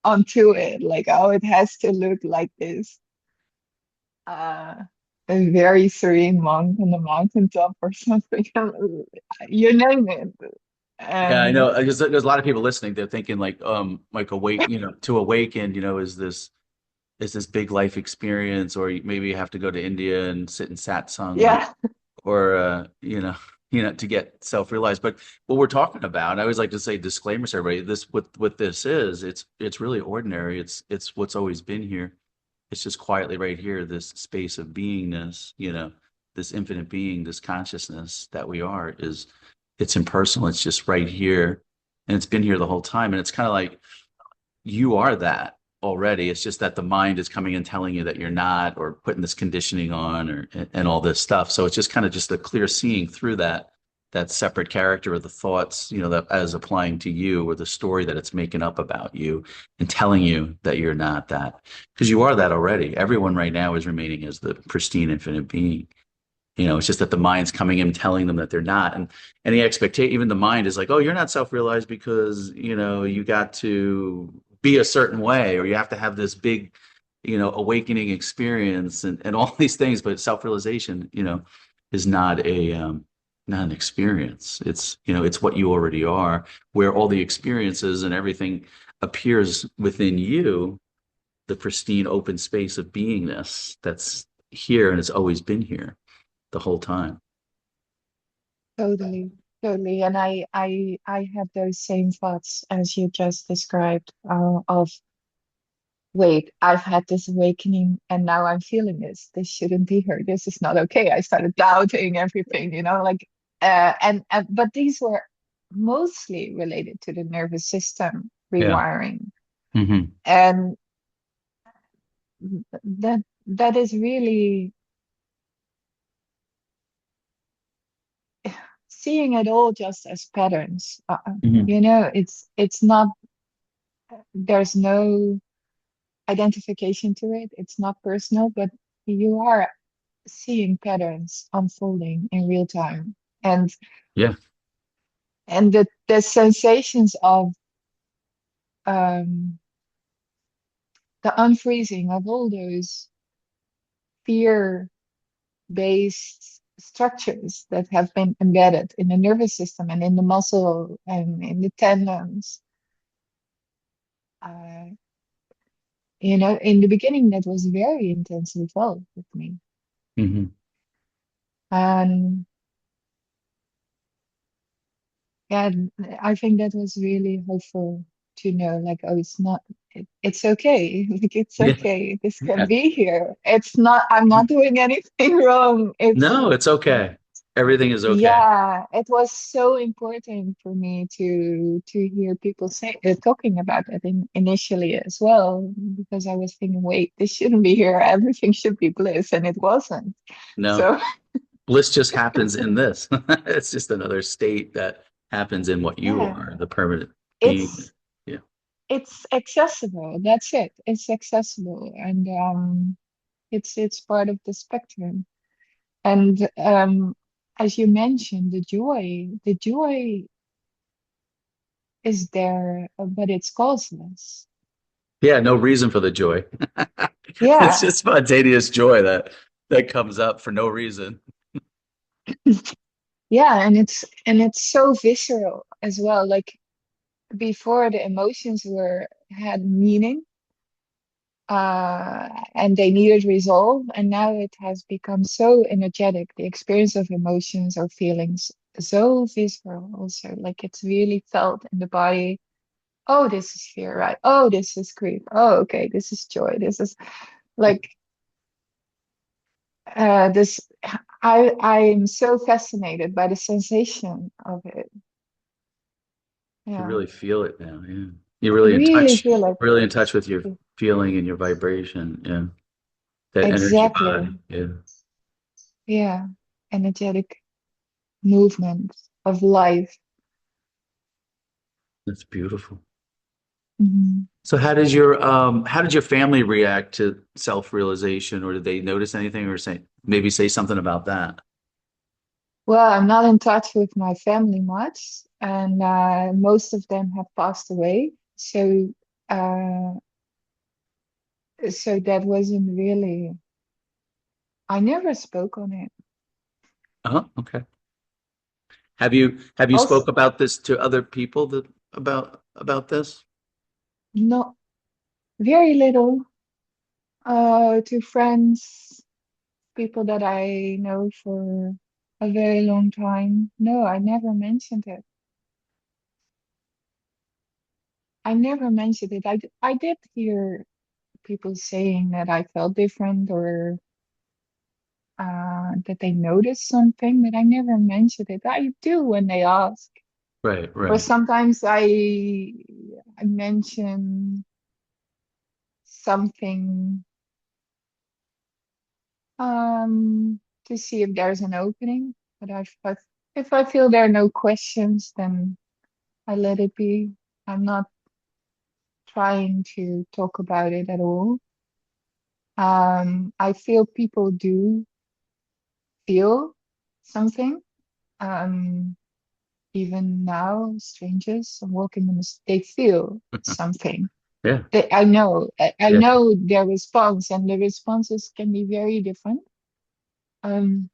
onto it. Like, oh, it has to look like this. Uh, a very serene monk on the mountaintop or something. You name it. Yeah, I And know. There's a lot of people listening. They're thinking like awake, to awaken, is this big life experience, or maybe you have to go to India and sit in satsang, yeah, or to get self-realized. But what we're talking about, I always like to say disclaimers to everybody, this what this is, it's really ordinary. It's what's always been here. It's just quietly right here, this space of beingness, this infinite being, this consciousness that we are is it's impersonal. It's just right here. And it's been here the whole time. And it's kind of like you are that already. It's just that the mind is coming and telling you that you're not, or putting this conditioning on, or and all this stuff. So it's just kind of just a clear seeing through that separate character, or the thoughts, that as applying to you, or the story that it's making up about you and telling you that you're not that, because you are that already. Everyone right now is remaining as the pristine infinite being. It's just that the mind's coming in telling them that they're not. And any expectation, even the mind is like, oh, you're not self-realized because, you got to be a certain way, or you have to have this big, awakening experience, and all these things. But self-realization, is not an experience. It's what you already are, where all the experiences and everything appears within you, the pristine open space of beingness that's here and it's always been here the whole time. totally, totally. And I had those same thoughts as you just described, of wait, I've had this awakening and now I'm feeling this. This shouldn't be here. This is not okay. I started doubting everything, like, but these were mostly related to the nervous system Yeah. rewiring. Hmm. And that is really seeing it all just as patterns. Mhm. You know, it's not, there's no identification to it. It's not personal, but you are seeing patterns unfolding in real time. Yeah. And the sensations of um, the unfreezing of all those fear-based structures that have been embedded in the nervous system and in the muscle and in the tendons. Uh, you know, in the beginning, that was very intensely felt with me. Hmm. And yeah, I think that was really helpful to know, like, oh, it's not, it's okay. Like, it's Yeah. okay. This can Yeah. be here. It's not, I'm not doing anything wrong. It's, No, it's okay. Everything is okay. yeah, it was so important for me to hear people say talking about it initially as well, because I was thinking, wait, this shouldn't be here. Everything should be bliss, and it wasn't. No, So bliss just happens in this. It's just another state that happens in what you yeah, are, the permanent being. it's Yeah. it's accessible. That's it. It's accessible, and it's part of the spectrum. And as you mentioned, the joy is there, but it's causeless. Yeah, no reason for the joy. It's Yeah, just spontaneous joy that comes up for no reason. yeah, and it's so visceral as well. Like before, the emotions were had meaning, and they needed resolve, and now it has become so energetic. The experience of emotions or feelings so visceral, also like it's really felt in the body. Oh, this is fear, right? Oh, this is grief. Oh, okay, this is joy. This is like this. I'm so fascinated by the sensation of it. You Yeah, really feel it now. Yeah. You're I really feel like really in touch with your feeling and your vibration. Yeah. That energy exactly. body. Yeah. Yeah, energetic movement of life. That's beautiful. Mhm. So how did your family react to self-realization, or did they notice anything or say something about that? Well, I'm not in touch with my family much, and most of them have passed away. Uh, so that wasn't really. I never spoke on it. Uh-huh. Okay. Have you Also, spoke about this to other people about this? not very little. To friends, people that I know for a very long time. No, I never mentioned it. I never mentioned it. I did hear people saying that I felt different or that they noticed something, but I never mentioned it. I do when they ask, Right, or right. sometimes I mention something to see if there's an opening. But if I feel there are no questions, then I let it be. I'm not trying to talk about it at all. I feel people do feel something. Um, Even now, strangers walking in they feel something. Yeah, I yeah. know their response, and the responses can be very different. Um,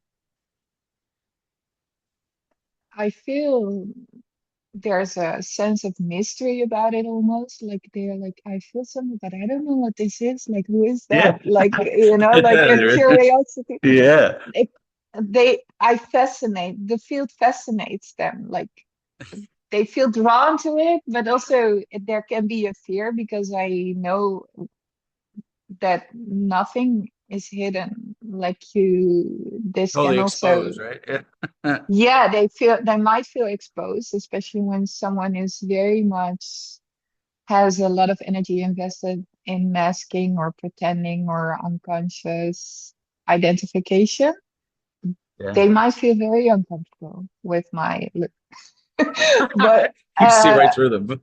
I feel there's a sense of mystery about it almost. Like they're like, I feel something, but I don't know what this is. Like, who is Yeah. that? Like, you know, like a Yeah. curiosity. Yeah. It, the field fascinates them. Like, they feel drawn to it, but also there can be a fear because I know that nothing is hidden. Like this Totally can also, exposed, right? Yeah. yeah, they might feel exposed, especially when someone is very much has a lot of energy invested in masking or pretending or unconscious identification. Yeah. they might feel very uncomfortable with my look. But You see right through them.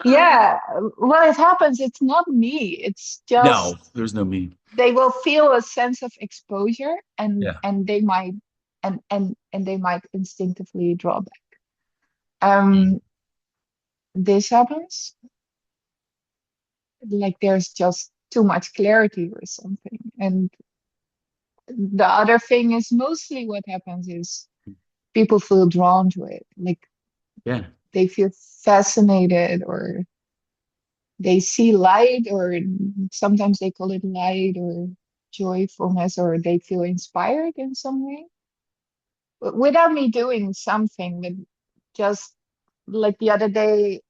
yeah, well, it happens. It's not me. It's No, just there's no me. they will feel a sense of exposure, Yeah. and they might and they might instinctively draw back. Mm. Um, this happens like there's just too much clarity or something. And the other thing is mostly what happens is people feel drawn to it. Like Yeah. they feel fascinated or they see light, or sometimes they call it light or joyfulness, or they feel inspired in some way without me doing something. But just like the other day,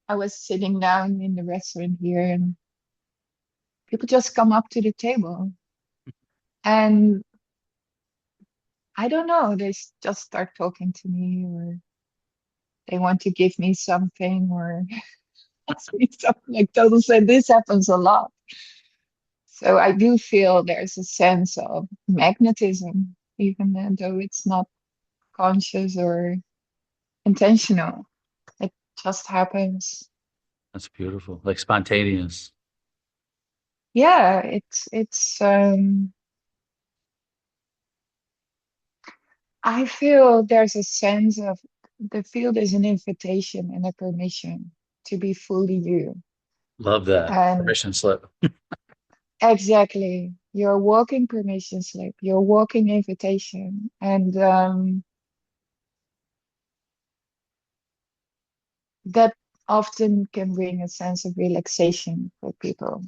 I was sitting down in the restaurant here and people just come up to the table and I don't know, just start talking to me, or they want to give me something, or ask me something like total say this happens a lot. So I do feel there's a sense of magnetism, even though it's not conscious or intentional. It just happens. That's beautiful. Like spontaneous. Yeah, it's I feel there's a sense of the field is an invitation and a permission to be fully you. Love that. And Permission slip. exactly, your walking permission slip, your walking invitation. And that often can bring a sense of relaxation for people.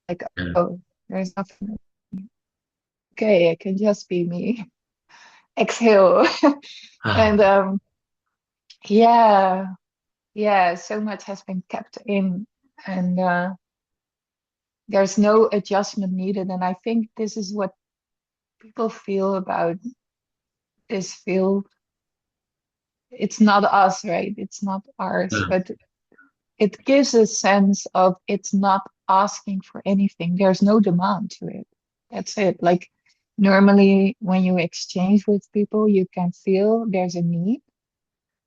Like, Yeah. oh, there's nothing. Okay, I can just be me. Exhale. Ah, And yeah, yeah, so much has been kept in, and there's no adjustment needed. And I think this is what people feel about this field. It's not us, right? It's not ours, yeah. but it gives a sense of it's not asking for anything. There's no demand to it. That's it. Like normally when you exchange with people, you can feel there's a need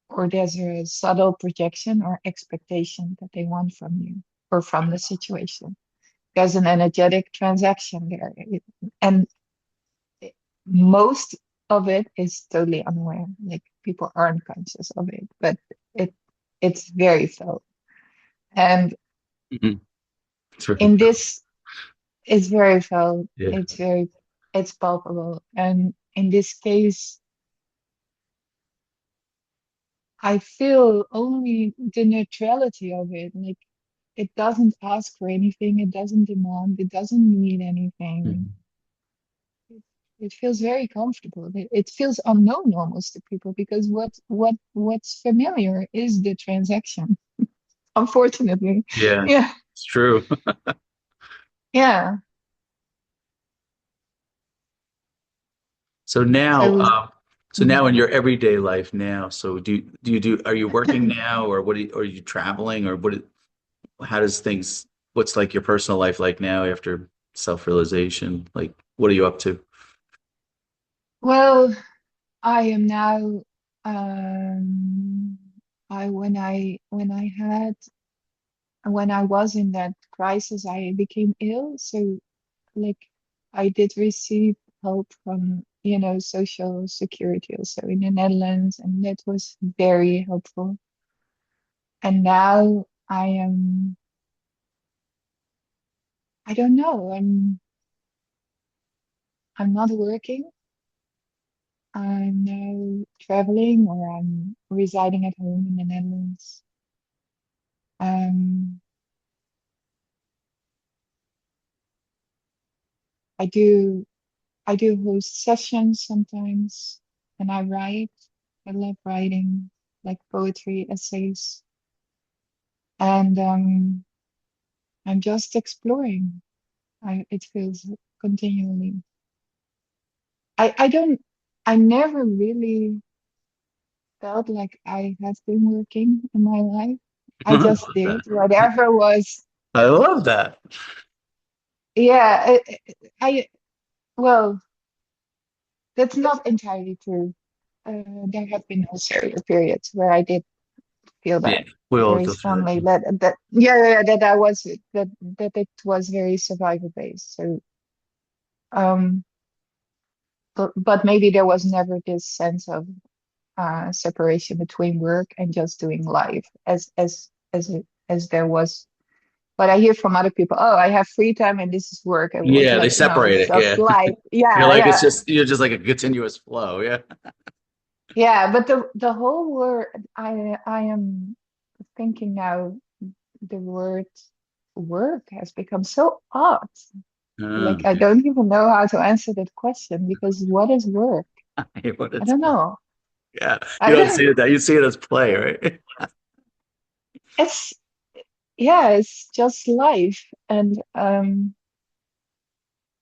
or there's a subtle projection or expectation that they want from you or from the situation. There's an energetic transaction there. And most of it is totally unaware. Like people aren't conscious of it, but it it's very felt. And Mhm. It's very in good. this it's very felt. Yeah. It's palpable. And in this case, I feel only the neutrality of it. Like it doesn't ask for anything, it doesn't demand, it doesn't need anything. Mhm. It feels very comfortable. It feels unknown almost to people because what's familiar is the transaction, unfortunately. Yeah. Yeah, It's true. yeah. So now, So so now in your everyday life now, so are you working now or are you traveling or how does things, what's like your personal life like now after self-realization? Like, what are you up to? well, I am now um I when I was in that crisis I became ill. So like I did receive help from, Social Security also in the Netherlands, and that was very helpful. And now I don't know, I'm not working. I'm now traveling or I'm residing at home in the Netherlands. Um, I do I do host sessions sometimes, and I write. I love writing, like poetry, essays, and I'm just exploring. It feels continually. I don't. I never really felt like I have been working in my life. I I just love did that. whatever was. I love that. Yeah. Well, That's not entirely true. There have been also periods where I did feel Yeah, that we all very go through strongly. that. That yeah, yeah, that I was that it was very survival based. So um, but maybe there was never this sense of separation between work and just doing life as there was. But I hear from other people, oh, I have free time and this is work, and was Yeah, they like, no, separate it's it. just Yeah. life. You're Yeah, like, yeah, you're just like a continuous flow. Yeah. yeah. But the whole word, I am thinking now, the word work has become so odd. Like I Okay. don't even know how to answer that question because what is work? What I it's don't like. know. Yeah. You I don't don't. see it that you see it as play, right? It's yeah, it's just life and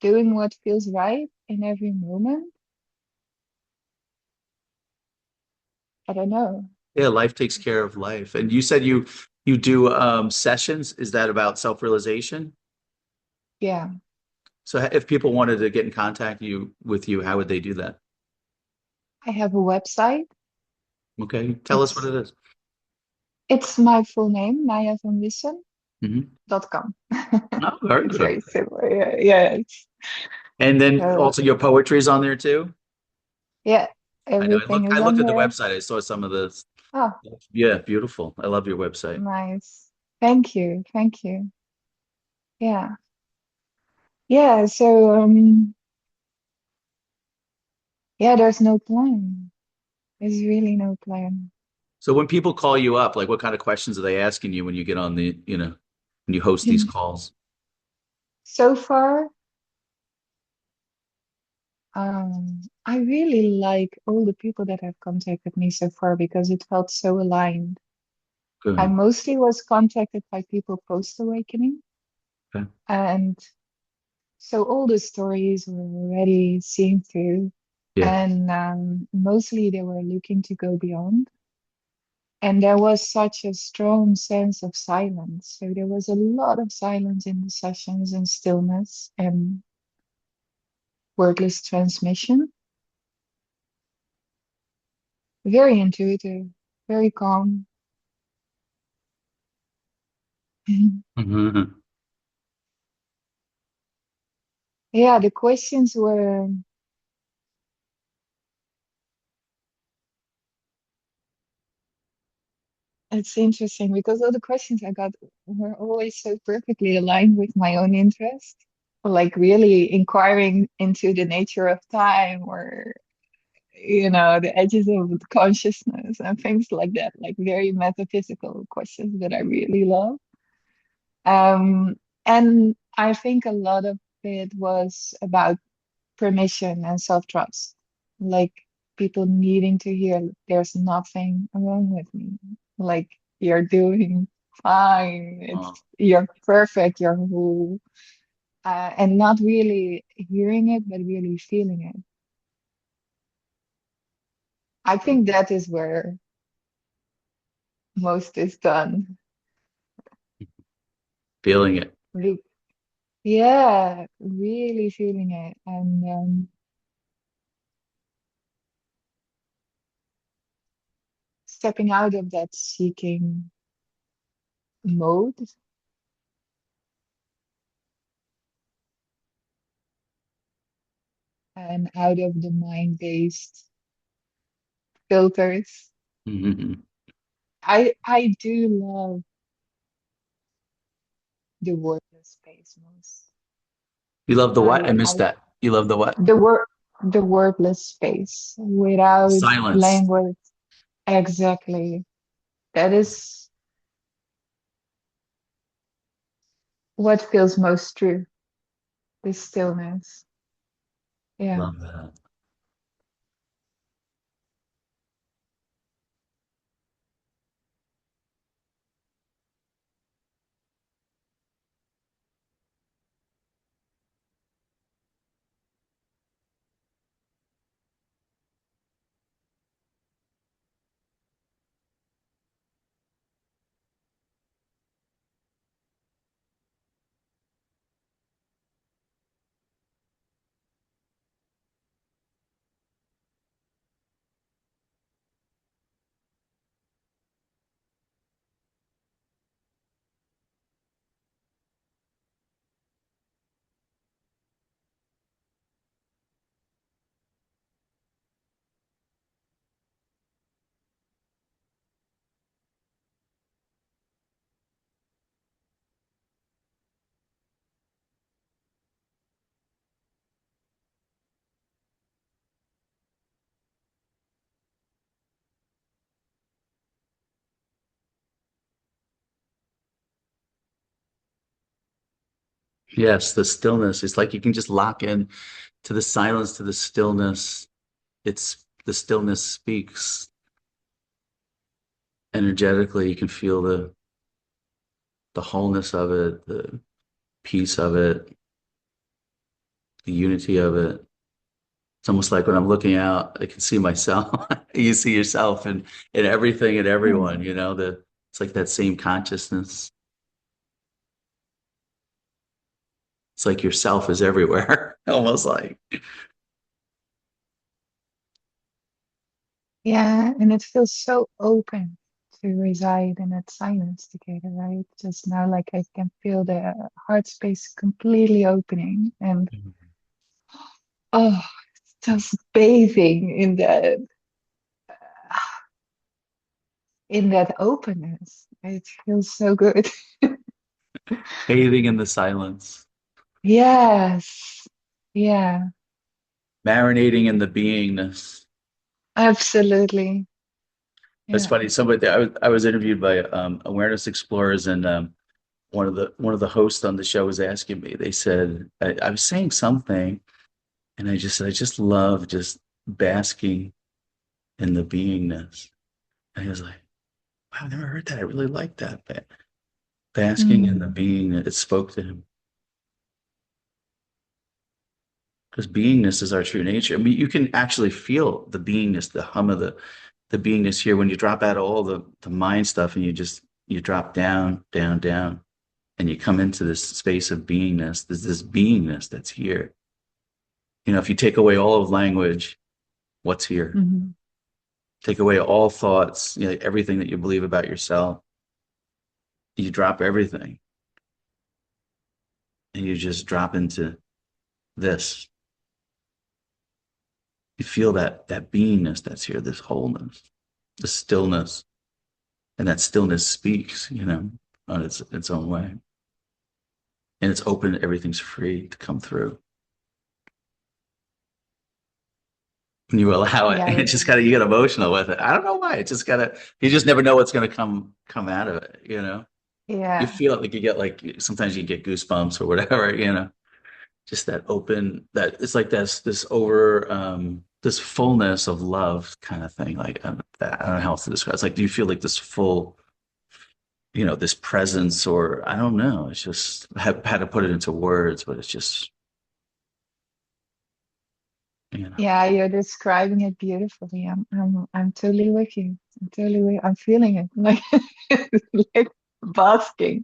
doing what feels right in every moment. I don't know. Yeah, life takes care of life. And you said you do sessions. Is that about self-realization? Yeah, So if people wanted to get in contact with you, how would they do that? I have a website. Okay. Tell us what It's it is. it's my full name, Mhm. nayavanwisson.com. Oh, very It's good. very simple. Yeah, yeah. And then So also your poetry is on there too. yeah, I know. everything I is looked on at the there. website. I saw some of this. Oh, Yeah, beautiful. I love your website. nice. Thank you. Thank you. Yeah. Yeah, so yeah, there's no plan. There's really no plan. So when people call you up, like what kind of questions are they asking you when you get on when you host these calls? So far, I really like all the people that have contacted me so far because it felt so aligned. I Good. mostly was contacted by people post-awakening, Okay. and so all the stories were already seen through, Yeah. and mostly they were looking to go beyond. And there was such a strong sense of silence. So there was a lot of silence in the sessions and stillness and wordless transmission. Very intuitive, very calm. Mhm. Yeah, the questions were, it's interesting because all the questions I got were always so perfectly aligned with my own interest. Like really inquiring into the nature of time or, the edges of consciousness and things like that, like very metaphysical questions that I really love. Um, and I think a lot of it was about permission and self-trust, like people needing to hear there's nothing wrong with me. Like you're doing fine. Oh, You're perfect. You're whole. And not really hearing it, but really feeling it. I think that is where most is done. feeling it. Re- Yeah, really feeling it and stepping out of that seeking mode and out of the mind-based filters. Mhm. I do love the wordless space most. You love the what? I missed I that. You love the what? the word the wordless space without Silence. language. Exactly. That is what feels most true. The stillness. Yeah. Love that. Yes, the stillness. It's like you can just lock in to the silence, to the stillness. It's the stillness speaks energetically. You can feel the wholeness of it, the peace of it, the unity of it. It's almost like when I'm looking out, I can see myself. You see yourself in everything and everyone, Mm. it's like that same consciousness. It's like yourself is everywhere, almost like. Yeah, and it feels so open to reside in that silence together, right? Just now, like I can feel the heart space completely opening, and oh, just bathing in that openness. It feels so good. Bathing in the silence, Yes. Yeah, marinating in the beingness. absolutely. It's Yeah. funny. I was interviewed by awareness explorers, and one of the hosts on the show was asking me. They said I was saying something, and I just said I just love just basking in the beingness. And he was like, "Wow, I've never heard that. I really like that. Basking in the Mm. being." It spoke to him because beingness is our true nature. I mean, you can actually feel the beingness, the hum of the beingness here when you drop out of all the mind stuff and you drop down, down, down, and you come into this space of beingness. There's this beingness that's here. If you take away all of language, what's here? Mhm. Take away all thoughts, everything that you believe about yourself. You drop everything and you just drop into this. You feel that beingness that's here, this wholeness, the stillness, and that stillness speaks, on its own way. And it's open, everything's free to come through. And you allow it. Yeah, It just gotta you get emotional with it. I don't know why. It just gotta you just never know what's gonna come out of it. You yeah, feel it like you get like sometimes you get goosebumps or whatever. Just that open that it's like this over this fullness of love kind of thing. Like I don't know how else to describe. It's like do you feel like this full, this presence or I don't know. It's just had to put it into words, but it's just, you know. yeah. You're describing it beautifully. I'm totally with you. I'm feeling it. Like basking,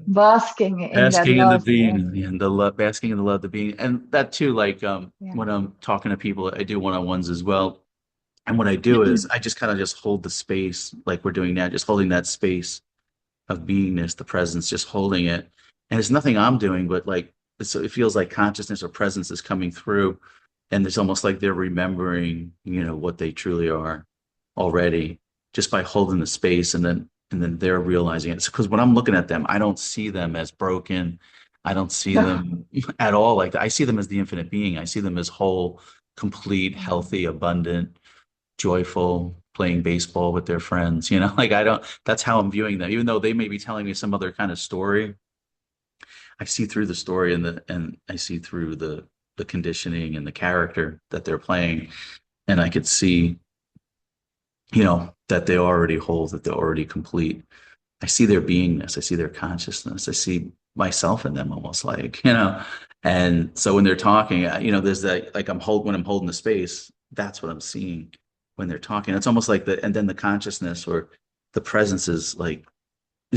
basking in that Basking in the love. being And and the love, basking in the love, the being, and that too. Like yeah. when I'm talking to people, I do one-on-ones as well. And what I do is I just kind of just hold the space, like we're doing now, just holding that space of beingness, the presence, just holding it. And it's nothing I'm doing, but like it feels like consciousness or presence is coming through, and it's almost like they're remembering, what they truly are already just by holding the space, and then they're realizing it. Because when I'm looking at them, I don't see them as broken. I don't see them at all like that. I see them as the infinite being. I see them as whole, complete, healthy, abundant, joyful, playing baseball with their friends. Like I don't, that's how I'm viewing them. Even though they may be telling me some other kind of story, I see through the story and I see through the conditioning and the character that they're playing. And I could see, that they already hold, that they're already complete. I see their beingness. I see their consciousness. I see myself in them almost like. And so when they're talking, there's that, like when I'm holding the space, that's what I'm seeing when they're talking. It's almost like and then the consciousness or the presence is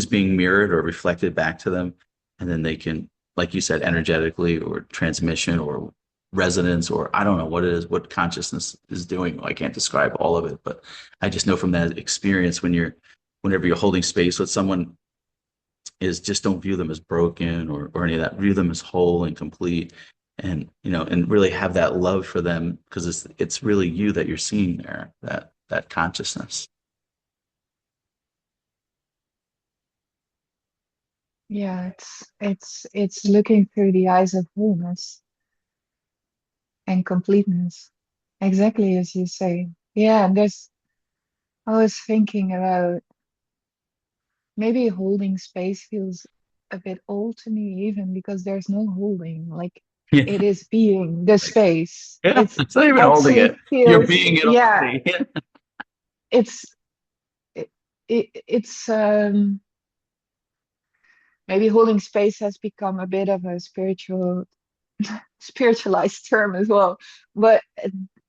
being mirrored or reflected back to them. And then they can, like you said, energetically or transmission or resonance, or I don't know what it is, what consciousness is doing. I can't describe all of it, but I just know from that experience whenever you're holding space with someone is just don't view them as broken or any of that. View them as whole and complete, and really have that love for them because it's really you that you're seeing there, that consciousness. Yeah, it's looking through the eyes of wholeness and completeness. Exactly as you say. Yeah, and I was thinking about maybe holding space feels a bit old to me even because there's no holding. Like Yeah. it is being the space. Yeah. It's It's not even holding actually it. You're feels, being it yeah, already. it's it, it's maybe holding space has become a bit of a spiritualized term as well. But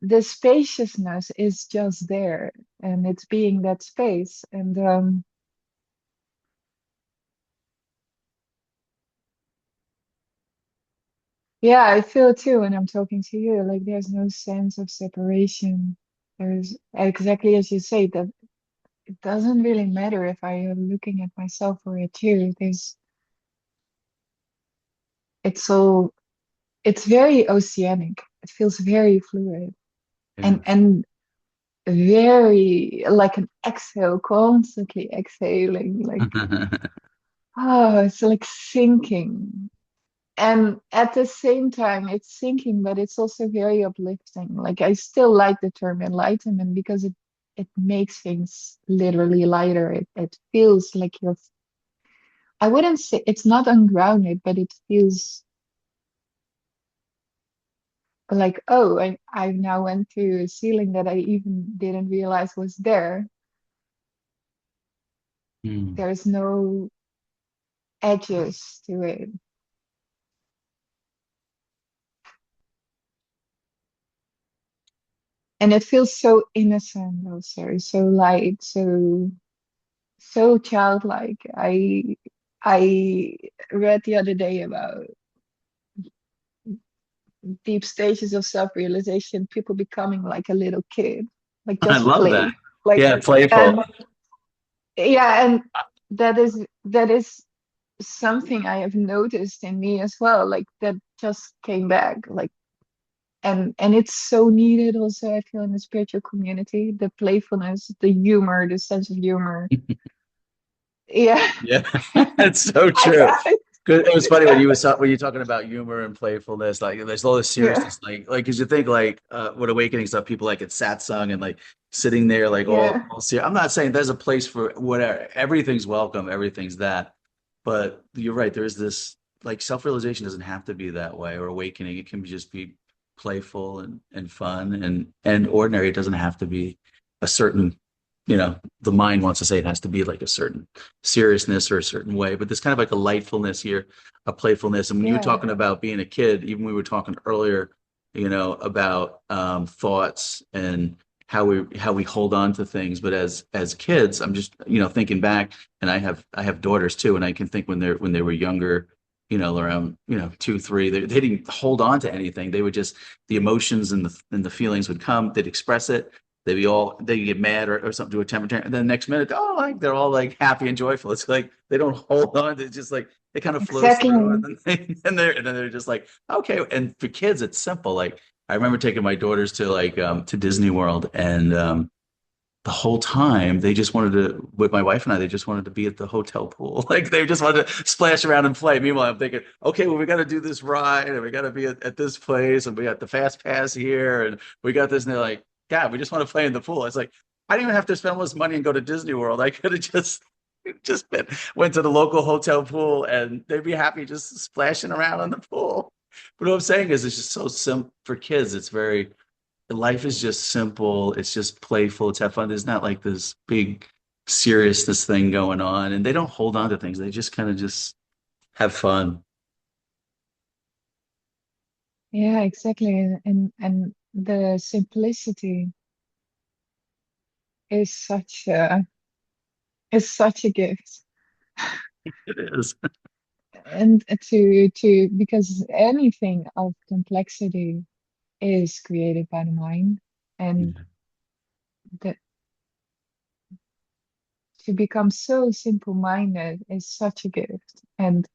the spaciousness is just there and it's being that space. And yeah, I feel too when I'm talking to you, like there's no sense of separation. There's exactly as you say that it doesn't really matter if I am looking at myself or at you. It's all it's very oceanic. It feels very fluid Yeah. and very like an exhale, constantly exhaling, like oh, it's like sinking. And at the same time, it's sinking, but it's also very uplifting. Like I still like the term enlightenment because it makes things literally lighter. It feels like you're I wouldn't say it's not ungrounded, but it feels like, oh, I now went to a ceiling that I even didn't realize was there. Hmm. There's no edges to it. And it feels so innocent also, so light, so childlike. I read the other day about deep stages of self-realization, people becoming like a little kid, like I just love that. play. Like Yeah, playful. and yeah, and that is something I have noticed in me as well. Like that just came back. Like and it's so needed also, I feel, in the spiritual community, the playfulness, the humor, the sense of humor. Yeah. Yeah, that's so true. I, Good. It was funny when when you talking about humor and playfulness, like there's all this yeah, seriousness, like because you think like what awakening stuff, people like it satsang and like sitting there like yeah, all serious. I'm not saying there's a place for whatever. Everything's welcome, everything's that. But you're right. There's this like self-realization doesn't have to be that way, or awakening. It can just be playful and fun and ordinary. It doesn't have to be a certain, the mind wants to say it has to be like a certain seriousness or a certain way, but there's kind of like a lightfulness here, a playfulness. And when you were yeah, talking about being a kid, even we were talking earlier, about thoughts and how we hold on to things. But as kids, I'm just thinking back, and I have daughters too, and I can think when they were younger, around 2, 3, they didn't hold on to anything. They would just the emotions and the feelings would come, they'd express it, they get mad or something to a temper, and then the next minute, oh, like they're all like happy and joyful. It's like they don't hold on. It's just like it kind of flows through, and exactly. then and then they're just like okay. And for kids, it's simple. Like I remember taking my daughters to Disney World, and the whole time they just wanted to, with my wife and I, they just wanted to be at the hotel pool. Like they just wanted to splash around and play. Meanwhile, I'm thinking, okay, well, we got to do this ride and we got to be at this place and we got the fast pass here and we got this. And they're like, God, we just want to play in the pool. It's like, I didn't even have to spend all this money and go to Disney World. I could have just went to the local hotel pool and they'd be happy just splashing around in the pool. But what I'm saying is it's just so simple for kids. It's very life is just simple. It's just playful. It's have fun. There's not like this big seriousness thing going on, and they don't hold on to things. They just kind of just have fun. Yeah, exactly. And the simplicity is such a gift. It is. And to because anything of complexity is created by the mind, and that to become so simple-minded is such a gift. And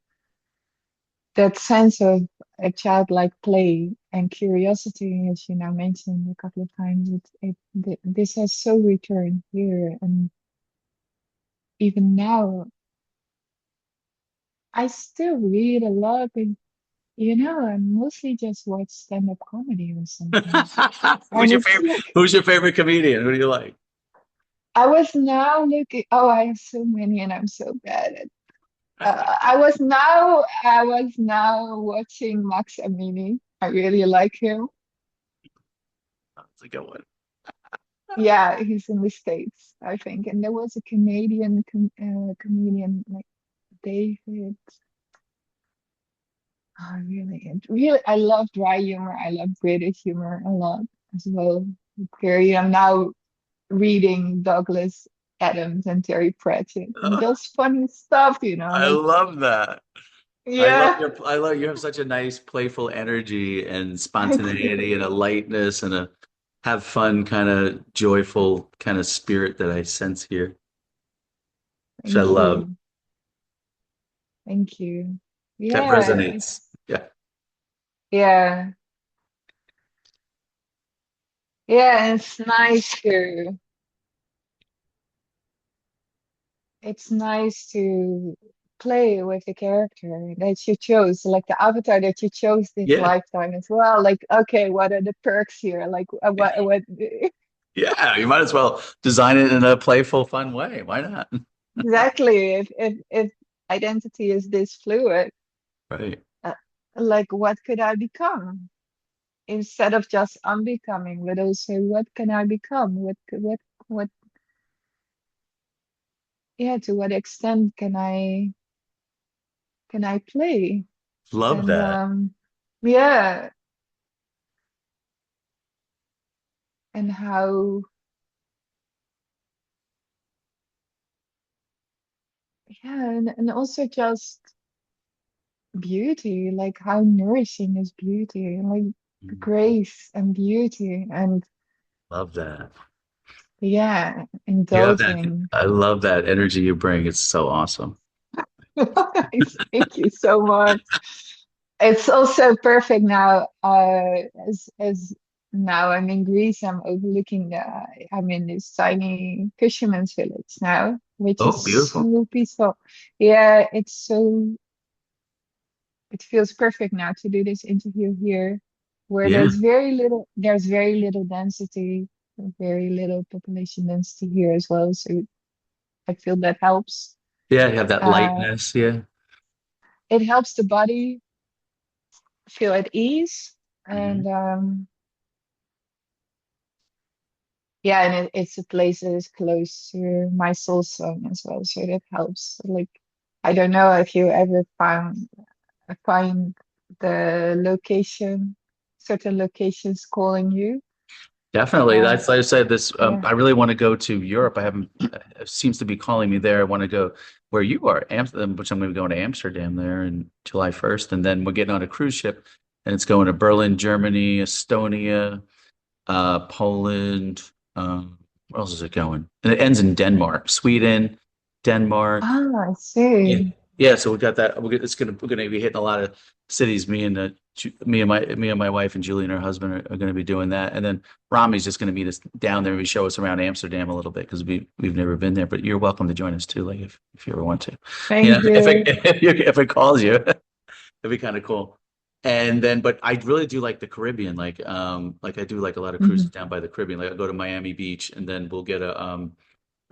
that sense of a childlike play and curiosity, as you now mentioned a couple of times, this has so returned here. And even now, I still read a lot, but I mostly just watch stand-up comedy or something. Who's And your it's favorite? like Who's your favorite comedian? Who do you like? I was now looking. Oh, I have so many, and I'm so bad at. I was now watching Max Amini. I really like him. That's a good one. Yeah, he's in the States, I think. And there was a Canadian comedian like David. Oh, really, I love dry humor. I love British humor a lot as well. Very, I'm now reading Douglas Adams and Terry Pratchett and Oh, just funny stuff, I like, love that. yeah, I love you have such a nice playful energy and thank you. spontaneity and a lightness and a have fun kind of joyful kind of spirit that I sense here, which I Thank love. you. Thank you. That Yeah, resonates. Yeah. yeah, yeah, it's nice to play with the character that you chose, like the avatar that you chose this Yeah. lifetime as well. Like, okay, what are the perks here? Like, what Yeah. You might as well design it in a playful, fun way. Why not? exactly? If identity is this fluid, Right. uh, like, what could I become instead of just unbecoming, but also what can I become? What? Yeah, to what extent can I play? Love And that. yeah, and how yeah, and also just beauty, like how nourishing is beauty, like grace and beauty, and Love that. yeah, You have that. indulging. I love that energy you bring. It's so awesome. Thank you so much. It's also perfect now, as now I'm in Greece, I'm overlooking I'm in this tiny fisherman's village now, which is Oh, beautiful. so peaceful. Yeah, it feels perfect now to do this interview here, where Yeah. there's very little density, very little population density here as well. So I feel that helps. Yeah. You have that Uh, lightness. Yeah. it helps the body feel at ease, Mhm. and yeah, and it's a place that is close to my soul song as well, so that helps. Like, I don't know if you ever find the location, certain locations calling you. Definitely. Uh, That's like I said, this yeah. I really want to go to Europe. I haven't it seems to be calling me there. I want to go where you are, Amsterdam, which I'm going to be going to Amsterdam there in July 1st. And then we're getting on a cruise ship and it's going to Berlin, Germany, Estonia, Poland. Where else is it going? And it ends in Denmark, Sweden, Denmark. Ah, I Yeah. see. Yeah, so we got that. We're gonna be hitting a lot of cities. Me and my wife and Julie and her husband are gonna be doing that. And then Rami's just gonna meet us down there and show us around Amsterdam a little bit because we've never been there. But you're welcome to join us too, like if you ever want to. You know, Thank if it you. if it calls you, it'd be kind of cool. And then, but I really do like the Caribbean. Like I do like a lot of cruises Mhm. down by the Caribbean. Like I go to Miami Beach and then we'll get a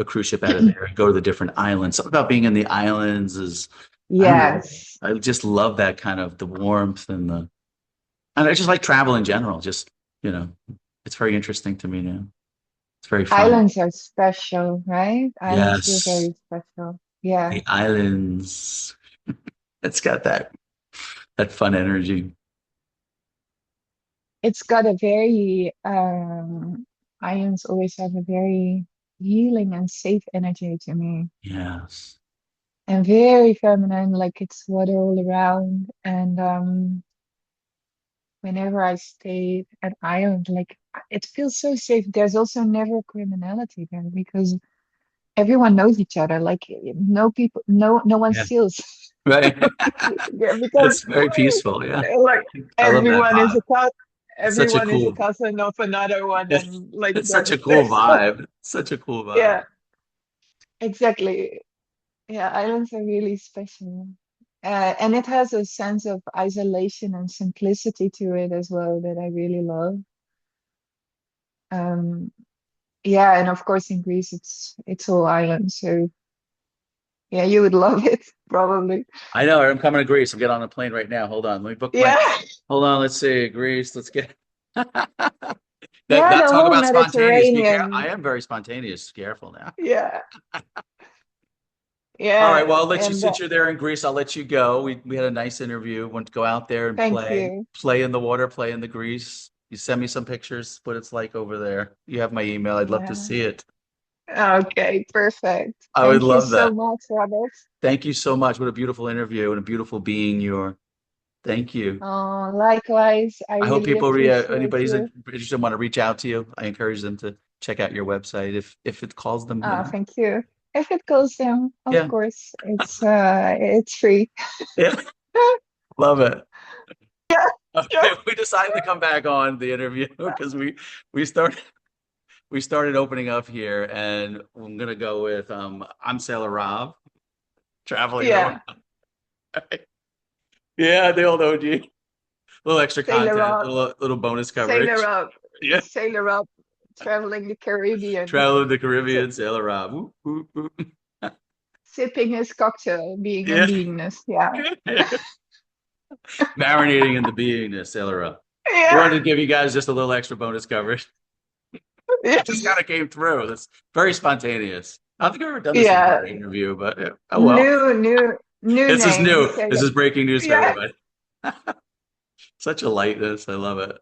cruise ship out of there and go to the different islands. Something about being in the islands is, I don't know. Yes. I just love that kind of the warmth and I just like travel in general. Just, you know, it's very interesting to me now. It's very fun. Islands are special, right? Islands feel Yes, very special. Yeah. the islands. It's got that fun energy. It's got a very Islands always have a very healing and safe energy to me. Yes. And very feminine, like it's water all around. And whenever I stay at island, like it feels so safe. There's also never criminality there because everyone knows each other. Like, no people, no one Yeah. steals. Right. Yeah, because It's very peaceful. Yeah. like I love that everyone is vibe. a cousin. It's such a Everyone is a cool, cousin of another one, it's, and like it's such a cool there's vibe. Such a cool vibe. yeah, exactly. Yeah, islands are really special. And it has a sense of isolation and simplicity to it as well that I really love. Um, yeah, and of course in Greece it's all islands, so Yeah, you would love it, probably. I know. I'm coming to Greece. I'm getting on a plane right now. Hold on. Let me book my. Yeah. Hold on. Let's see. Greece. Let's get. Yeah, That the talk whole about spontaneous. Be careful. I Mediterranean. am very spontaneous. Careful now. Yeah. All right. Yeah. Well, I'll let you, And since you're there in Greece, I'll let you go. We had a nice interview. Want to go out there and thank you. play in the water, play in the Greece. You send me some pictures, what it's like over there. You have my email. I'd love to Yeah. see it. Okay, perfect. I would Thank you love so that. much, Robert. Thank you so much. What a beautiful interview and a beautiful being you are. Thank you. Likewise, I I hope really people, appreciate anybody's you. interested, want to reach out to you. I encourage them to check out your website if it calls them, you know. Thank you. If it goes down, of Yeah. course, it's free. Yeah. Love it. Yeah, Okay, sure. we decided to come back on the interview because we started we started opening up here, and I'm gonna go with I'm Sailor Rob, traveling the Yeah. world. Yeah, the old OG. Little extra Sailor content, up, little bonus sailor coverage. up, Yeah, sailor up, traveling the Caribbean, traveling the si- Caribbean, Sailor Rob. Whoop, whoop, whoop. sipping his cocktail, being in Yeah, beingness. Yeah. marinating in the beingness, Sailor Rob. We Yeah. wanted to give you guys just a little extra bonus coverage. Yeah. It just kind of came through. That's very spontaneous. I don't think I've ever done this in Yeah. an interview, but oh well. New This is name. new. Sailor. This is breaking news for Yeah. everybody. Such a lightness. I love it.